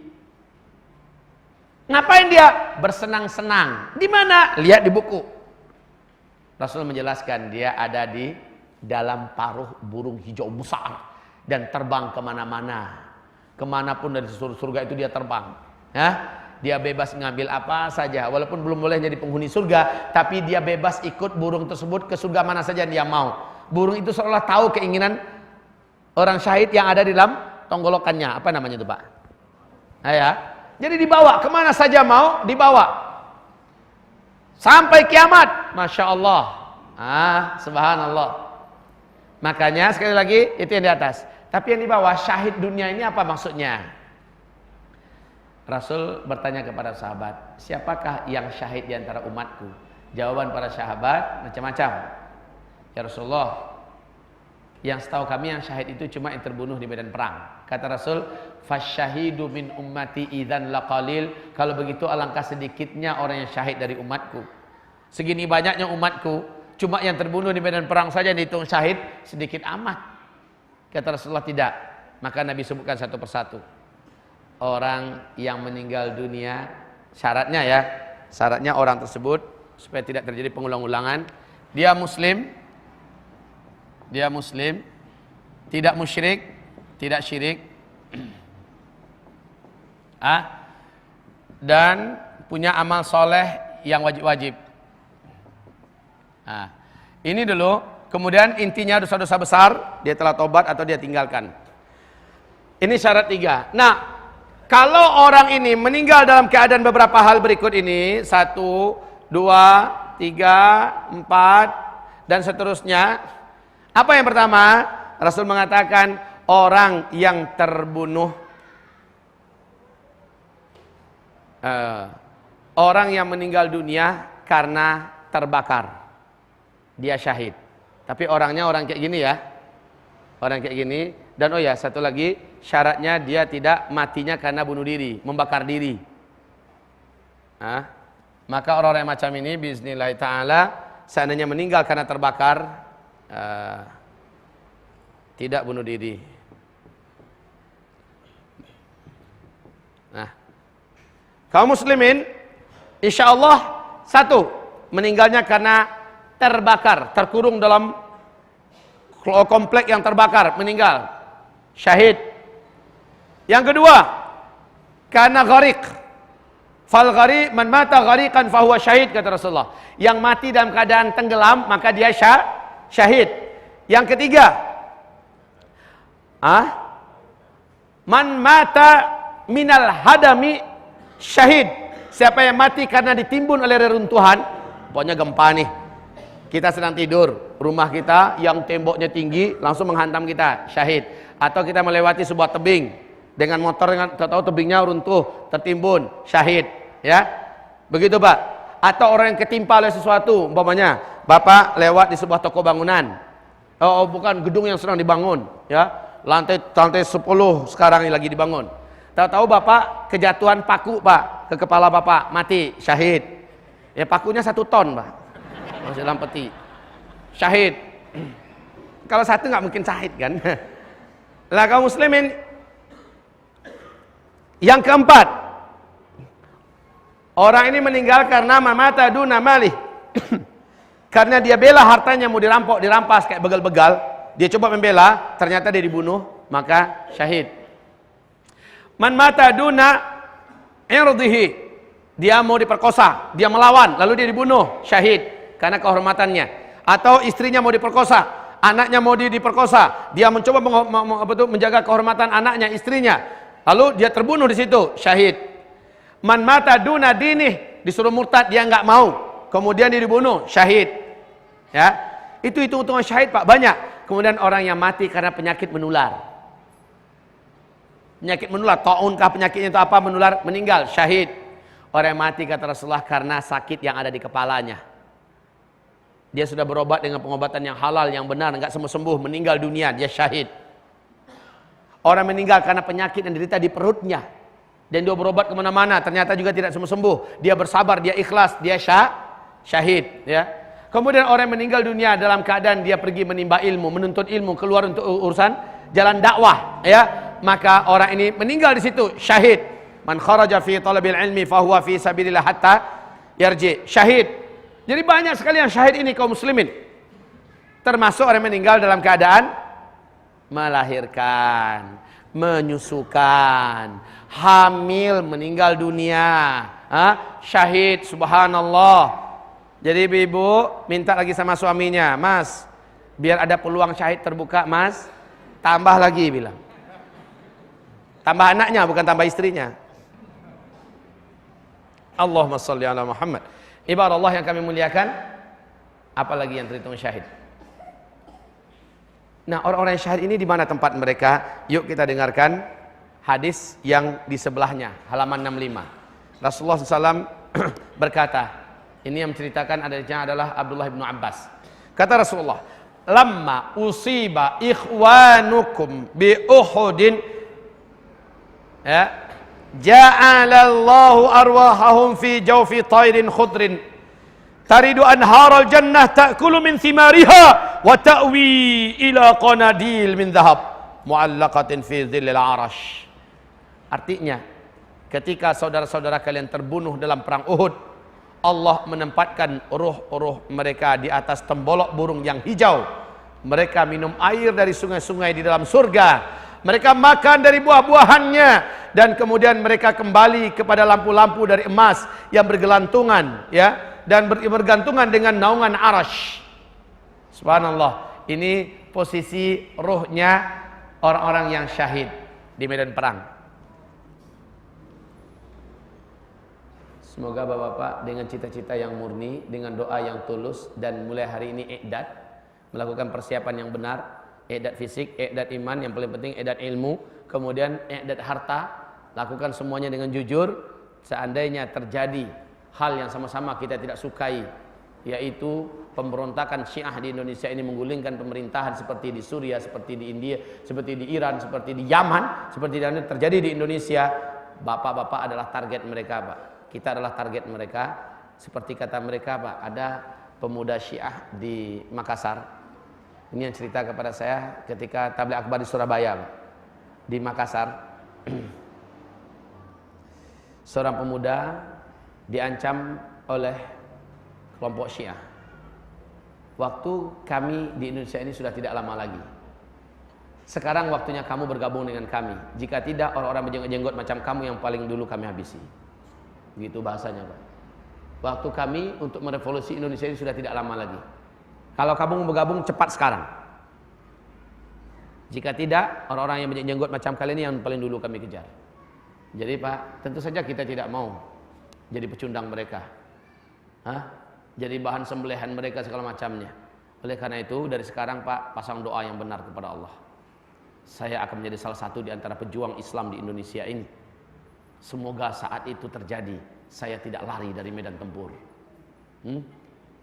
Ngapain dia? Bersenang-senang. Di mana? Lihat di buku. Rasul menjelaskan dia ada di dalam paruh burung hijau besar dan terbang kemana-mana, kemanapun dari seluruh surga itu dia terbang. Ya, dia bebas ngambil apa saja, walaupun belum boleh jadi penghuni surga, tapi dia bebas ikut burung tersebut ke surga mana saja dia mau. Burung itu seolah tahu keinginan orang syahid yang ada di dalam tenggorokannya. Apa namanya itu Pak? Nah, ya. Jadi dibawa kemana saja mau dibawa. Sampai kiamat, Masya Allah. Subhanallah. Makanya sekali lagi itu yang di atas. Tapi yang di bawah, syahid dunia ini apa maksudnya? Rasul bertanya kepada sahabat, siapakah yang syahid di antara umatku? Jawaban para sahabat macam-macam. Ya Rasulullah, yang setahu kami yang syahid itu cuma yang terbunuh di medan perang. Kata Rasul, fasyahidu min ummati idzan laqalil. Kalau begitu alangkah sedikitnya orang yang syahid dari umatku. Segini banyaknya umatku, cuma yang terbunuh di medan perang saja yang dihitung syahid, sedikit amat. Kata Rasulullah tidak. Maka Nabi sebutkan satu persatu. Orang yang meninggal dunia, syaratnya ya, syaratnya orang tersebut supaya tidak terjadi pengulang-ulangan, dia muslim, tidak musyrik, tidak syirik, dan punya amal soleh yang wajib-wajib. Ini dulu. Kemudian intinya dosa-dosa besar dia telah tobat atau dia tinggalkan. Ini syarat 3. Nah, kalau orang ini meninggal dalam keadaan beberapa hal berikut ini, 1, 2, 3, 4 dan seterusnya. Apa yang pertama? Rasul mengatakan orang yang terbunuh, orang yang meninggal dunia karena terbakar, dia syahid. Tapi orangnya orang kayak gini ya, orang kayak gini. Dan oh ya, satu lagi syaratnya dia tidak matinya karena bunuh diri, membakar diri. Maka orang-orang macam ini bismillah ta'ala seandainya meninggal karena terbakar, tidak bunuh diri. Nah, kaum muslimin, insya Allah, 1, meninggalnya karena terbakar, terkurung dalam komplek yang terbakar, meninggal, syahid. Yang kedua, karena gharik. Fal gharik, man mata ghariqan fahuwa syahid, kata Rasulullah. Yang mati dalam keadaan tenggelam, maka dia syahid. Yang ketiga, man mata minal hadami syahid. Siapa yang mati karena ditimbun oleh reruntuhan, pokoknya gempa nih, Kita sedang tidur, rumah kita yang temboknya tinggi langsung menghantam kita, syahid. Atau kita melewati sebuah tebing dengan motor, dengan tahu tebingnya runtuh, tertimbun, syahid, ya. Begitu, Pak. Atau orang yang ketimpa oleh sesuatu, umpamanya Bapak lewat di sebuah toko bangunan. Oh, bukan gedung yang sedang dibangun, ya. Lantai 10 sekarang ini lagi dibangun. Tahu-tahu Bapak kejatuhan paku, Pak, ke kepala Bapak, mati, syahid. Ya, pakunya 1 ton, Pak. Masih dalam peti. Syahid. Kalau satu nggak mungkin syahid kan? Lah kaum muslimin, yang keempat, orang ini meninggal karena mamata duna malih. Karena dia bela hartanya mau dirampok, dirampas kayak begal-begal. Dia coba membela, ternyata dia dibunuh, maka syahid. Man mata duna irdihi. Dia mau diperkosa, dia melawan, lalu dia dibunuh, syahid. Karena kehormatannya. Atau istrinya mau diperkosa, anaknya mau diperkosa, dia mencoba menjaga kehormatan anaknya, istrinya, lalu dia terbunuh di situ, syahid. Man mata duna dinih, disuruh murtad dia nggak mau, kemudian dia dibunuh, syahid. Ya, itu hitung-hitungan syahid, Pak, banyak. Kemudian orang yang mati karena penyakit menular, penyakit menular, ta'unkah penyakitnya itu apa, menular, meninggal, syahid. Orang yang mati kata Rasulullah karena sakit yang ada di kepalanya. Dia sudah berobat dengan pengobatan yang halal, yang benar, enggak sembuh-sembuh, meninggal dunia, dia syahid. Orang meninggal karena penyakit yang derita di perutnya, dan dia berobat kemana-mana, ternyata juga tidak sembuh-sembuh. Dia bersabar, dia ikhlas, dia syahid. Ya. Kemudian orang meninggal dunia dalam keadaan dia pergi menimba ilmu, menuntut ilmu, keluar untuk urusan jalan dakwah. Ya, maka orang ini meninggal di situ, syahid. Man kharaja fi talabil ilmi fahuwa fi sabilillah hatta yarji, syahid. Jadi banyak sekali yang syahid ini kaum muslimin. Termasuk orang meninggal dalam keadaan melahirkan, menyusukan, hamil, meninggal dunia, syahid, subhanallah. Jadi ibu minta lagi sama suaminya, Mas, biar ada peluang syahid terbuka, Mas, tambah lagi, bilang. Tambah anaknya, bukan tambah istrinya. Allahumma sholli ala Muhammad. Ibarat Allah yang kami muliakan, apalagi yang terhitung syahid. Nah, orang-orang yang syahid ini di mana tempat mereka? Yuk kita dengarkan hadis yang di sebelahnya, halaman 65. Rasulullah SAW berkata, ini yang menceritakan adalah Abdullah bin Abbas. Kata Rasulullah, lamma usiba ikhwanukum bi Uhudin, ya, ja'alallahu arwahahum fi jawfi tayrin khudrin taridu anharal jannah ta'kulu min thimariha wa ta'wi ila qanadil min dhahab mu'allaqatin fi dhillil arash. Artinya, ketika saudara-saudara kalian terbunuh dalam perang Uhud, Allah menempatkan ruh-ruh mereka di atas tembolok burung yang hijau. Mereka minum air dari sungai-sungai di dalam surga. Mereka makan dari buah-buahannya, dan kemudian mereka kembali kepada lampu-lampu dari emas yang bergelantungan, ya, dan bergantungan dengan naungan arash. Subhanallah, ini posisi ruhnya orang-orang yang syahid di medan perang. Semoga bapak-bapak dengan cita-cita yang murni, dengan doa yang tulus, dan mulai hari ini i'dad, melakukan persiapan yang benar. I'dad fisik, i'dad iman, yang paling penting i'dad ilmu, kemudian i'dad harta. Lakukan semuanya dengan jujur. Seandainya terjadi hal yang sama-sama kita tidak sukai, yaitu pemberontakan Syiah di Indonesia ini menggulingkan pemerintahan seperti di Suriah, seperti di India, seperti di Iran, seperti di Yaman, seperti yang terjadi di Indonesia, bapak-bapak adalah target mereka, Pak. Kita adalah target mereka. Seperti kata mereka, Pak, ada pemuda Syiah di Makassar. Ini yang cerita kepada saya ketika tabligh akbar di Surabaya, Pak. Di Makassar, seorang pemuda diancam oleh kelompok Syiah. Waktu kami di Indonesia ini sudah tidak lama lagi. Sekarang waktunya kamu bergabung dengan kami. Jika tidak, orang-orang berjenggot-jenggot macam kamu yang paling dulu kami habisi. Begitu bahasanya, Pak. Waktu kami untuk merevolusi Indonesia ini sudah tidak lama lagi. Kalau kamu mau bergabung, cepat sekarang. Jika tidak, orang-orang yang berjenggot macam kalian ini yang paling dulu kami kejar. Jadi Pak, tentu saja kita tidak mau jadi pecundang mereka. jadi bahan sembelihan mereka segala macamnya. Oleh karena itu dari sekarang Pak, pasang doa yang benar kepada Allah. Saya akan menjadi salah satu di antara pejuang Islam di Indonesia ini. Semoga saat itu terjadi, saya tidak lari dari medan tempur.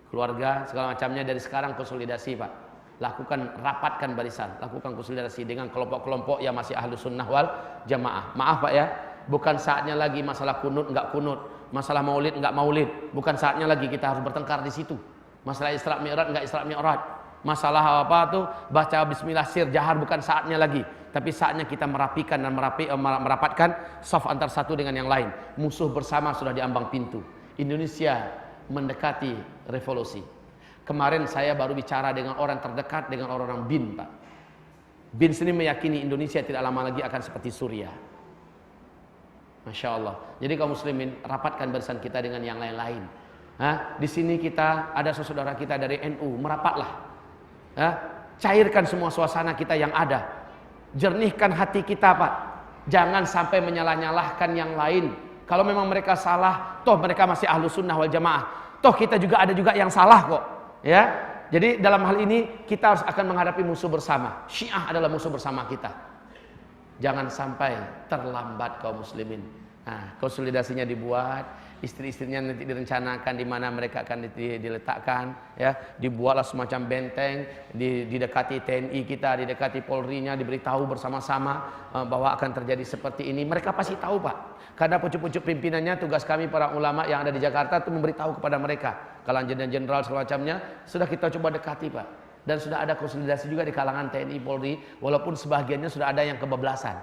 Keluarga segala macamnya dari sekarang konsolidasi Pak. Lakukan, rapatkan barisan, lakukan konsolidasi dengan kelompok-kelompok yang masih ahlu sunnah wal jamaah. Maaf Pak ya, bukan saatnya lagi masalah kunut enggak kunut, masalah maulid enggak maulid, bukan saatnya lagi kita harus bertengkar di situ. Masalah Isra Mi'raj enggak Isra Mi'raj, masalah apa tuh baca bismillah sir jahar, bukan saatnya lagi. Tapi saatnya kita merapikan dan merapatkan saf antar satu dengan yang lain. Musuh bersama sudah diambang pintu. Indonesia mendekati revolusi. Kemarin saya baru bicara dengan orang terdekat, dengan orang-orang BIN Pak. BIN sendiri meyakini Indonesia tidak lama lagi akan seperti Suriah. Masya Allah. Jadi kaum muslimin, rapatkan barisan kita dengan yang lain-lain. Di sini kita ada saudara kita dari NU, merapatlah. Cairkan semua suasana kita yang ada. Jernihkan hati kita Pak. Jangan sampai menyalah-nyalahkan yang lain. Kalau memang mereka salah, toh mereka masih ahlu sunnah wal jamaah. Toh kita juga ada juga yang salah kok. Ya, jadi dalam hal ini kita harus akan menghadapi musuh bersama. Syiah adalah musuh bersama kita. Jangan sampai terlambat kaum muslimin. Nah, konsolidasinya dibuat, istri-istrinya nanti direncanakan di mana mereka akan diletakkan, ya, dibuatlah semacam benteng, didekati TNI kita, didekati Polri-nya, diberitahu bersama-sama bahwa akan terjadi seperti ini. Mereka pasti tahu Pak. Karena pucuk-pucuk pimpinannya, tugas kami para ulama yang ada di Jakarta itu memberitahu kepada mereka. Kalangan jenderal segala macamnya sudah kita coba dekati Pak. Dan sudah ada konsolidasi juga di kalangan TNI Polri, walaupun sebagiannya sudah ada yang kebablasan.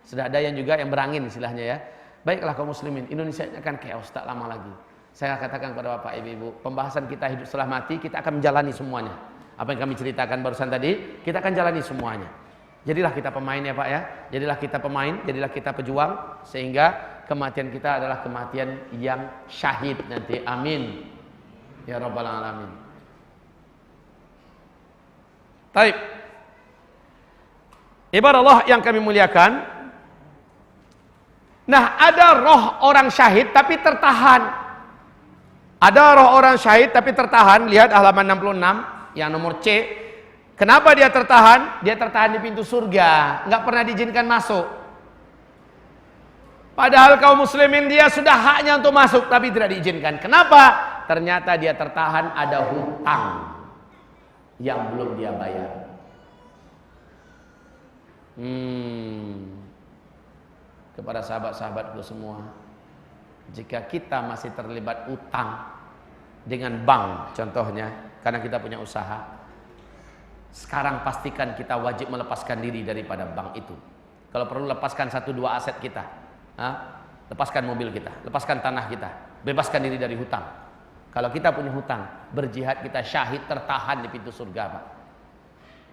Sudah ada yang juga yang berangin istilahnya ya. Baiklah kaum muslimin, Indonesia akan chaos tak lama lagi. Saya katakan kepada Bapak Ibu, pembahasan kita hidup setelah mati, kita akan menjalani semuanya. Apa yang kami ceritakan barusan tadi, kita akan jalani semuanya. Jadilah kita pemain ya Pak ya. Jadilah kita pemain, jadilah kita pejuang, sehingga kematian kita adalah kematian yang syahid nanti. Amin ya rabbal alamin. Baik. Ibarat Allah yang kami muliakan. Nah, ada roh orang syahid tapi tertahan. Ada roh orang syahid tapi tertahan. Lihat halaman 66 yang nomor C. Kenapa dia tertahan? Dia tertahan di pintu surga, nggak pernah diizinkan masuk. Padahal kaum muslimin dia sudah haknya untuk masuk tapi tidak diizinkan. Kenapa? Ternyata dia tertahan ada hutang yang belum dia bayar. Kepada sahabat-sahabatku semua, jika kita masih terlibat utang dengan bank contohnya, karena kita punya usaha, sekarang pastikan kita wajib melepaskan diri daripada bank itu. Kalau perlu lepaskan 1-2 aset kita, lepaskan mobil kita, lepaskan tanah kita, bebaskan diri dari hutang. Kalau kita punya hutang, berjihad kita syahid tertahan di pintu surga Pak.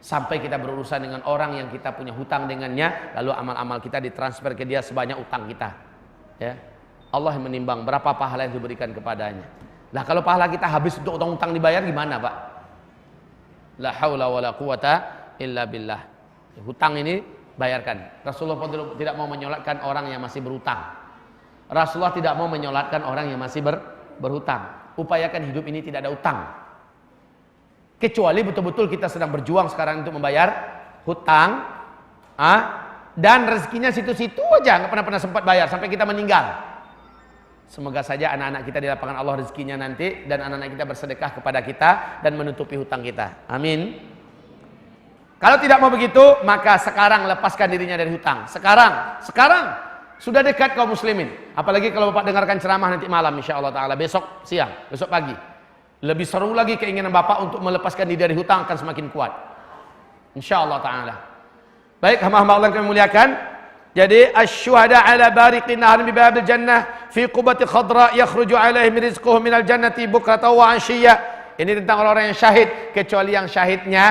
Sampai kita berurusan dengan orang yang kita punya hutang dengannya, lalu amal-amal kita ditransfer ke dia sebanyak utang kita. Ya, Allah yang menimbang berapa pahala yang diberikan kepadanya. Nah kalau pahala kita habis untuk utang-utang dibayar gimana Pak? La haula wala quwata illa billah. Hutang ini bayarkan. Rasulullah tidak mau menyolatkan orang yang masih berhutang. Rasulullah tidak mau menyolatkan orang yang masih berhutang. Upayakan hidup ini tidak ada utang. Kecuali betul-betul kita sedang berjuang sekarang untuk membayar hutang, dan rezekinya situ-situ aja, nggak pernah sempat bayar sampai kita meninggal. Semoga saja anak-anak kita di lapangan Allah rezekinya nanti, dan anak-anak kita bersedekah kepada kita dan menutupi hutang kita. Amin. Kalau tidak mau begitu, maka sekarang lepaskan dirinya dari hutang. Sekarang sudah dekat kaum muslimin. Apalagi kalau Bapak dengarkan ceramah nanti malam, insya Allah Taala, besok siang, besok pagi. Lebih seru lagi keinginan Bapak untuk melepaskan diri dari hutang akan semakin kuat. InsyaAllah ta'ala. Baik, hamba-hamba Allah yang kami muliakan. Jadi, asyuhada ala bariqin nahar bi babil jannah fi qubati khadra yakhruju alaihim rizquhum minal jannati bukrata wa ashiyya. Ini tentang orang-orang yang syahid. Kecuali yang syahidnya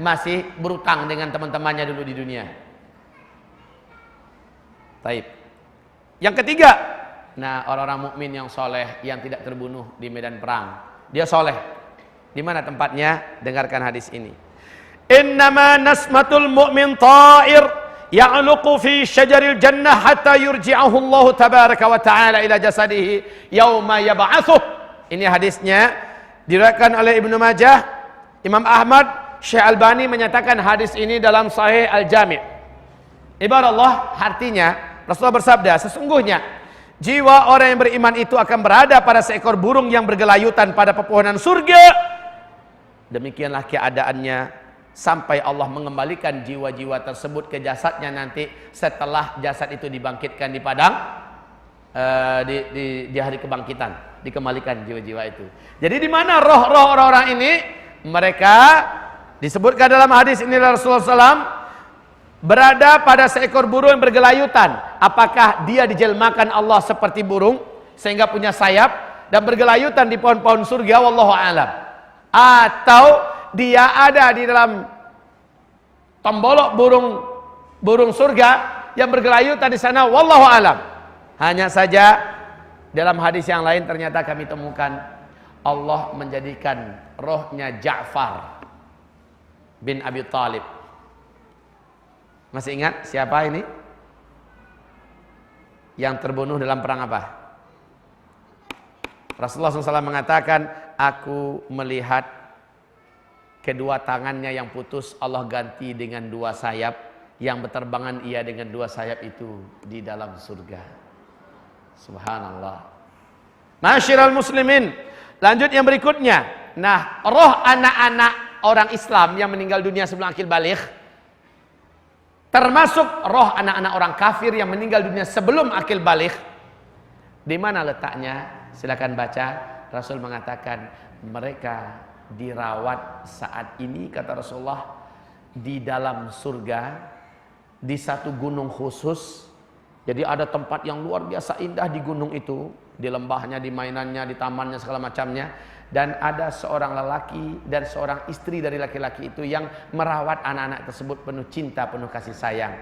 masih berutang dengan teman-temannya dulu di dunia. Baik. Yang ketiga. Nah, orang-orang mukmin yang soleh, yang tidak terbunuh di medan perang. Dia soleh. Di mana tempatnya? Dengarkan hadis ini. Innama nasmatul mu'min ta'ir ya'luqu fi syajaril jannah hatta yurji'ahu Allah tabaraka wa ta'ala ila jasadihi yawma yab'athuh. Ini hadisnya Diriwayatkan oleh Ibnu Majah, Imam Ahmad, Syekh Albani menyatakan hadis ini dalam Sahih Al-Jami'. Ibarat Allah, artinya Rasulullah bersabda, sesungguhnya jiwa orang yang beriman itu akan berada pada seekor burung yang bergelayutan pada pepohonan surga. Demikianlah keadaannya sampai Allah mengembalikan jiwa-jiwa tersebut ke jasadnya nanti setelah jasad itu dibangkitkan di padang di hari kebangkitan. Dikembalikan jiwa-jiwa itu. Jadi di mana roh-roh orang-orang ini? Mereka disebutkan dalam hadis ini Rasulullah SAW berada pada seekor burung yang bergelayutan. Apakah dia dijelmakan Allah seperti burung sehingga punya sayap dan bergelayutan di pohon-pohon surga? Wallahu a'lam. Atau dia ada di dalam tombolok burung surga yang bergelayutan di sana? Wallahu a'lam. Hanya saja dalam hadis yang lain ternyata kami temukan Allah menjadikan rohnya Ja'far bin Abi Thalib. Masih ingat siapa ini? Yang terbunuh dalam perang apa? Rasulullah SAW mengatakan, aku melihat kedua tangannya yang putus Allah ganti dengan dua sayap, yang berterbangan ia dengan dua sayap itu di dalam surga. Subhanallah. Masyiral muslimin, lanjut yang berikutnya. Nah, roh anak-anak orang Islam yang meninggal dunia sebelum akil baligh, termasuk roh anak-anak orang kafir yang meninggal dunia sebelum akil baligh, di mana letaknya? Silakan baca. Rasul mengatakan mereka dirawat saat ini, kata Rasulullah, di dalam surga, di satu gunung khusus. Jadi ada tempat yang luar biasa indah di gunung itu, di lembahnya, di mainannya, di tamannya, segala macamnya. Dan ada seorang lelaki dan seorang istri dari laki-laki itu yang merawat anak-anak tersebut penuh cinta, penuh kasih sayang.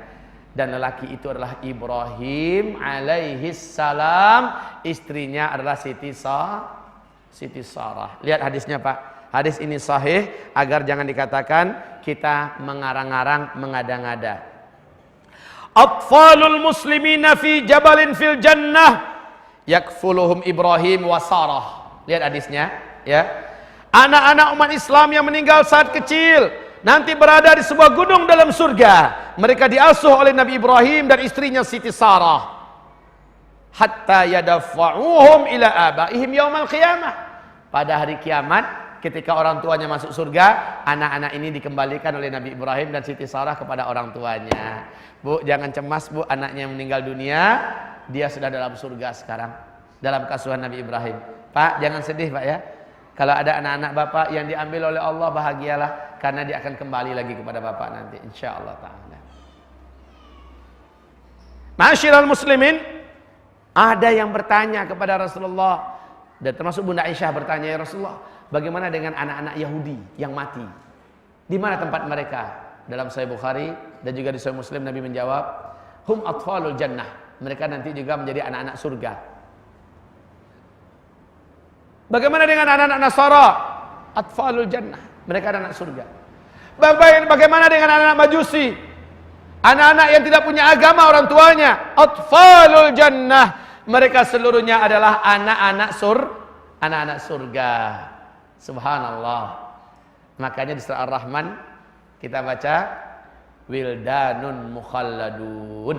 Dan lelaki itu adalah Ibrahim alaihi salam, istrinya adalah Siti Sarah. Lihat hadisnya Pak. Hadis ini sahih agar jangan dikatakan kita mengarang-arang, mengada-ngada. Atfalul muslimina fi jabalin fil jannah yakfuluhum Ibrahim wa Sarah. Lihat hadisnya ya. Anak-anak umat Islam yang meninggal saat kecil nanti berada di sebuah gunung dalam surga. Mereka diasuh oleh Nabi Ibrahim dan istrinya Siti Sarah. Hatta yadafa'uhum ila abaihim yaumal qiyamah. Pada hari kiamat ketika orang tuanya masuk surga, anak-anak ini dikembalikan oleh Nabi Ibrahim dan Siti Sarah kepada orang tuanya. Bu, jangan cemas Bu, anaknya yang meninggal dunia, dia sudah dalam surga sekarang, dalam kasuhan Nabi Ibrahim. Pak, jangan sedih Pak ya. Kalau ada anak-anak Bapak yang diambil oleh Allah, bahagialah, karena dia akan kembali lagi kepada Bapak nanti, insyaallah ta'ala. Masyiral muslimin, ada yang bertanya kepada Rasulullah, dan termasuk Bunda Aisyah bertanya, ya Rasulullah, bagaimana dengan anak-anak Yahudi yang mati? Di mana tempat mereka? Dalam Sahih Bukhari dan juga di Sahih Muslim Nabi menjawab, hum atfalul jannah. Mereka nanti juga menjadi anak-anak surga. Bagaimana dengan anak-anak Nasara? Atfalul jannah. Mereka anak-anak surga. Bagaimana dengan anak-anak Majusi? Anak-anak yang tidak punya agama orang tuanya. Atfalul jannah. Mereka seluruhnya adalah anak-anak surga. Subhanallah. Makanya di surah Ar-Rahman kita baca wildanun mukhalladun,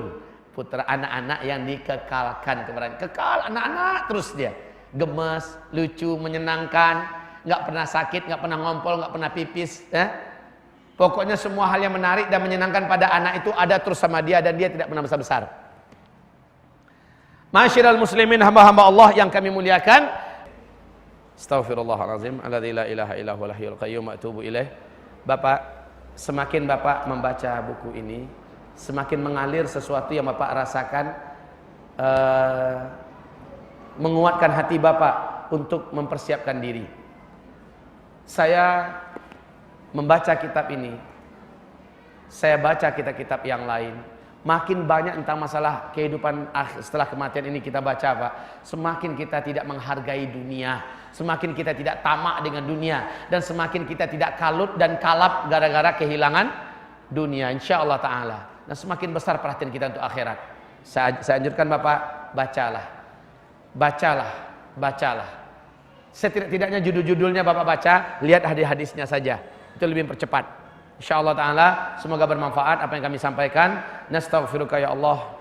putra anak-anak yang dikekalkan kepada kekal, anak-anak terus dia gemes, lucu, menyenangkan, nggak pernah sakit, nggak pernah ngompol, nggak pernah pipis, pokoknya semua hal yang menarik dan menyenangkan pada anak itu ada terus sama dia dan dia tidak pernah besar-besar. Masyiral muslimin, hamba-hamba Allah yang kami muliakan, astaghfirullahalazim alladzi la ilaha illa huwal hayyul qayyum wa atubu ilaih. Bapak, semakin Bapak membaca buku ini, semakin mengalir sesuatu yang Bapak rasakan, menguatkan hati Bapak untuk mempersiapkan diri. Saya membaca kitab ini, saya baca kitab-kitab yang lain, makin banyak tentang masalah kehidupan setelah kematian ini kita baca Pak, semakin kita tidak menghargai dunia, semakin kita tidak tamak dengan dunia, dan semakin kita tidak kalut dan kalap gara-gara kehilangan dunia, insyaallah ta'ala. Dan semakin besar perhatian kita untuk akhirat. Saya anjurkan Bapak, bacalah. Setidak-tidaknya judul-judulnya Bapak baca, lihat hadis-hadisnya saja. Itu lebih mempercepat. Insyaallah taala semoga bermanfaat apa yang kami sampaikan. Nastaghfiruka ya Allah.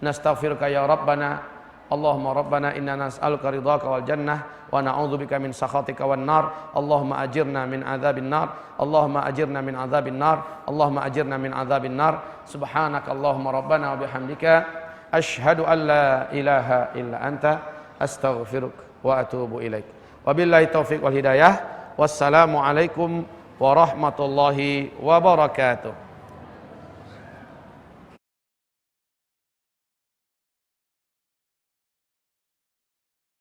Nastaghfiruka ya Rabbana. Allahumma Rabbana inna nas'aluka ridhaka wal jannah wa na'udzubika min sakhatika wan nar. Allahumma ajirna min adzabin nar. Allahumma ajirna min adzabin nar. Allahumma ajirna min adzabin nar. Subhanaka Allahumma Rabbana wa bihamdika asyhadu an la ilaha illa anta astaghfiruka wa atubu ilaik. Wabillahi taufiq wal hidayah. Wassalamu alaikum warahmatullahi wabarakatuh.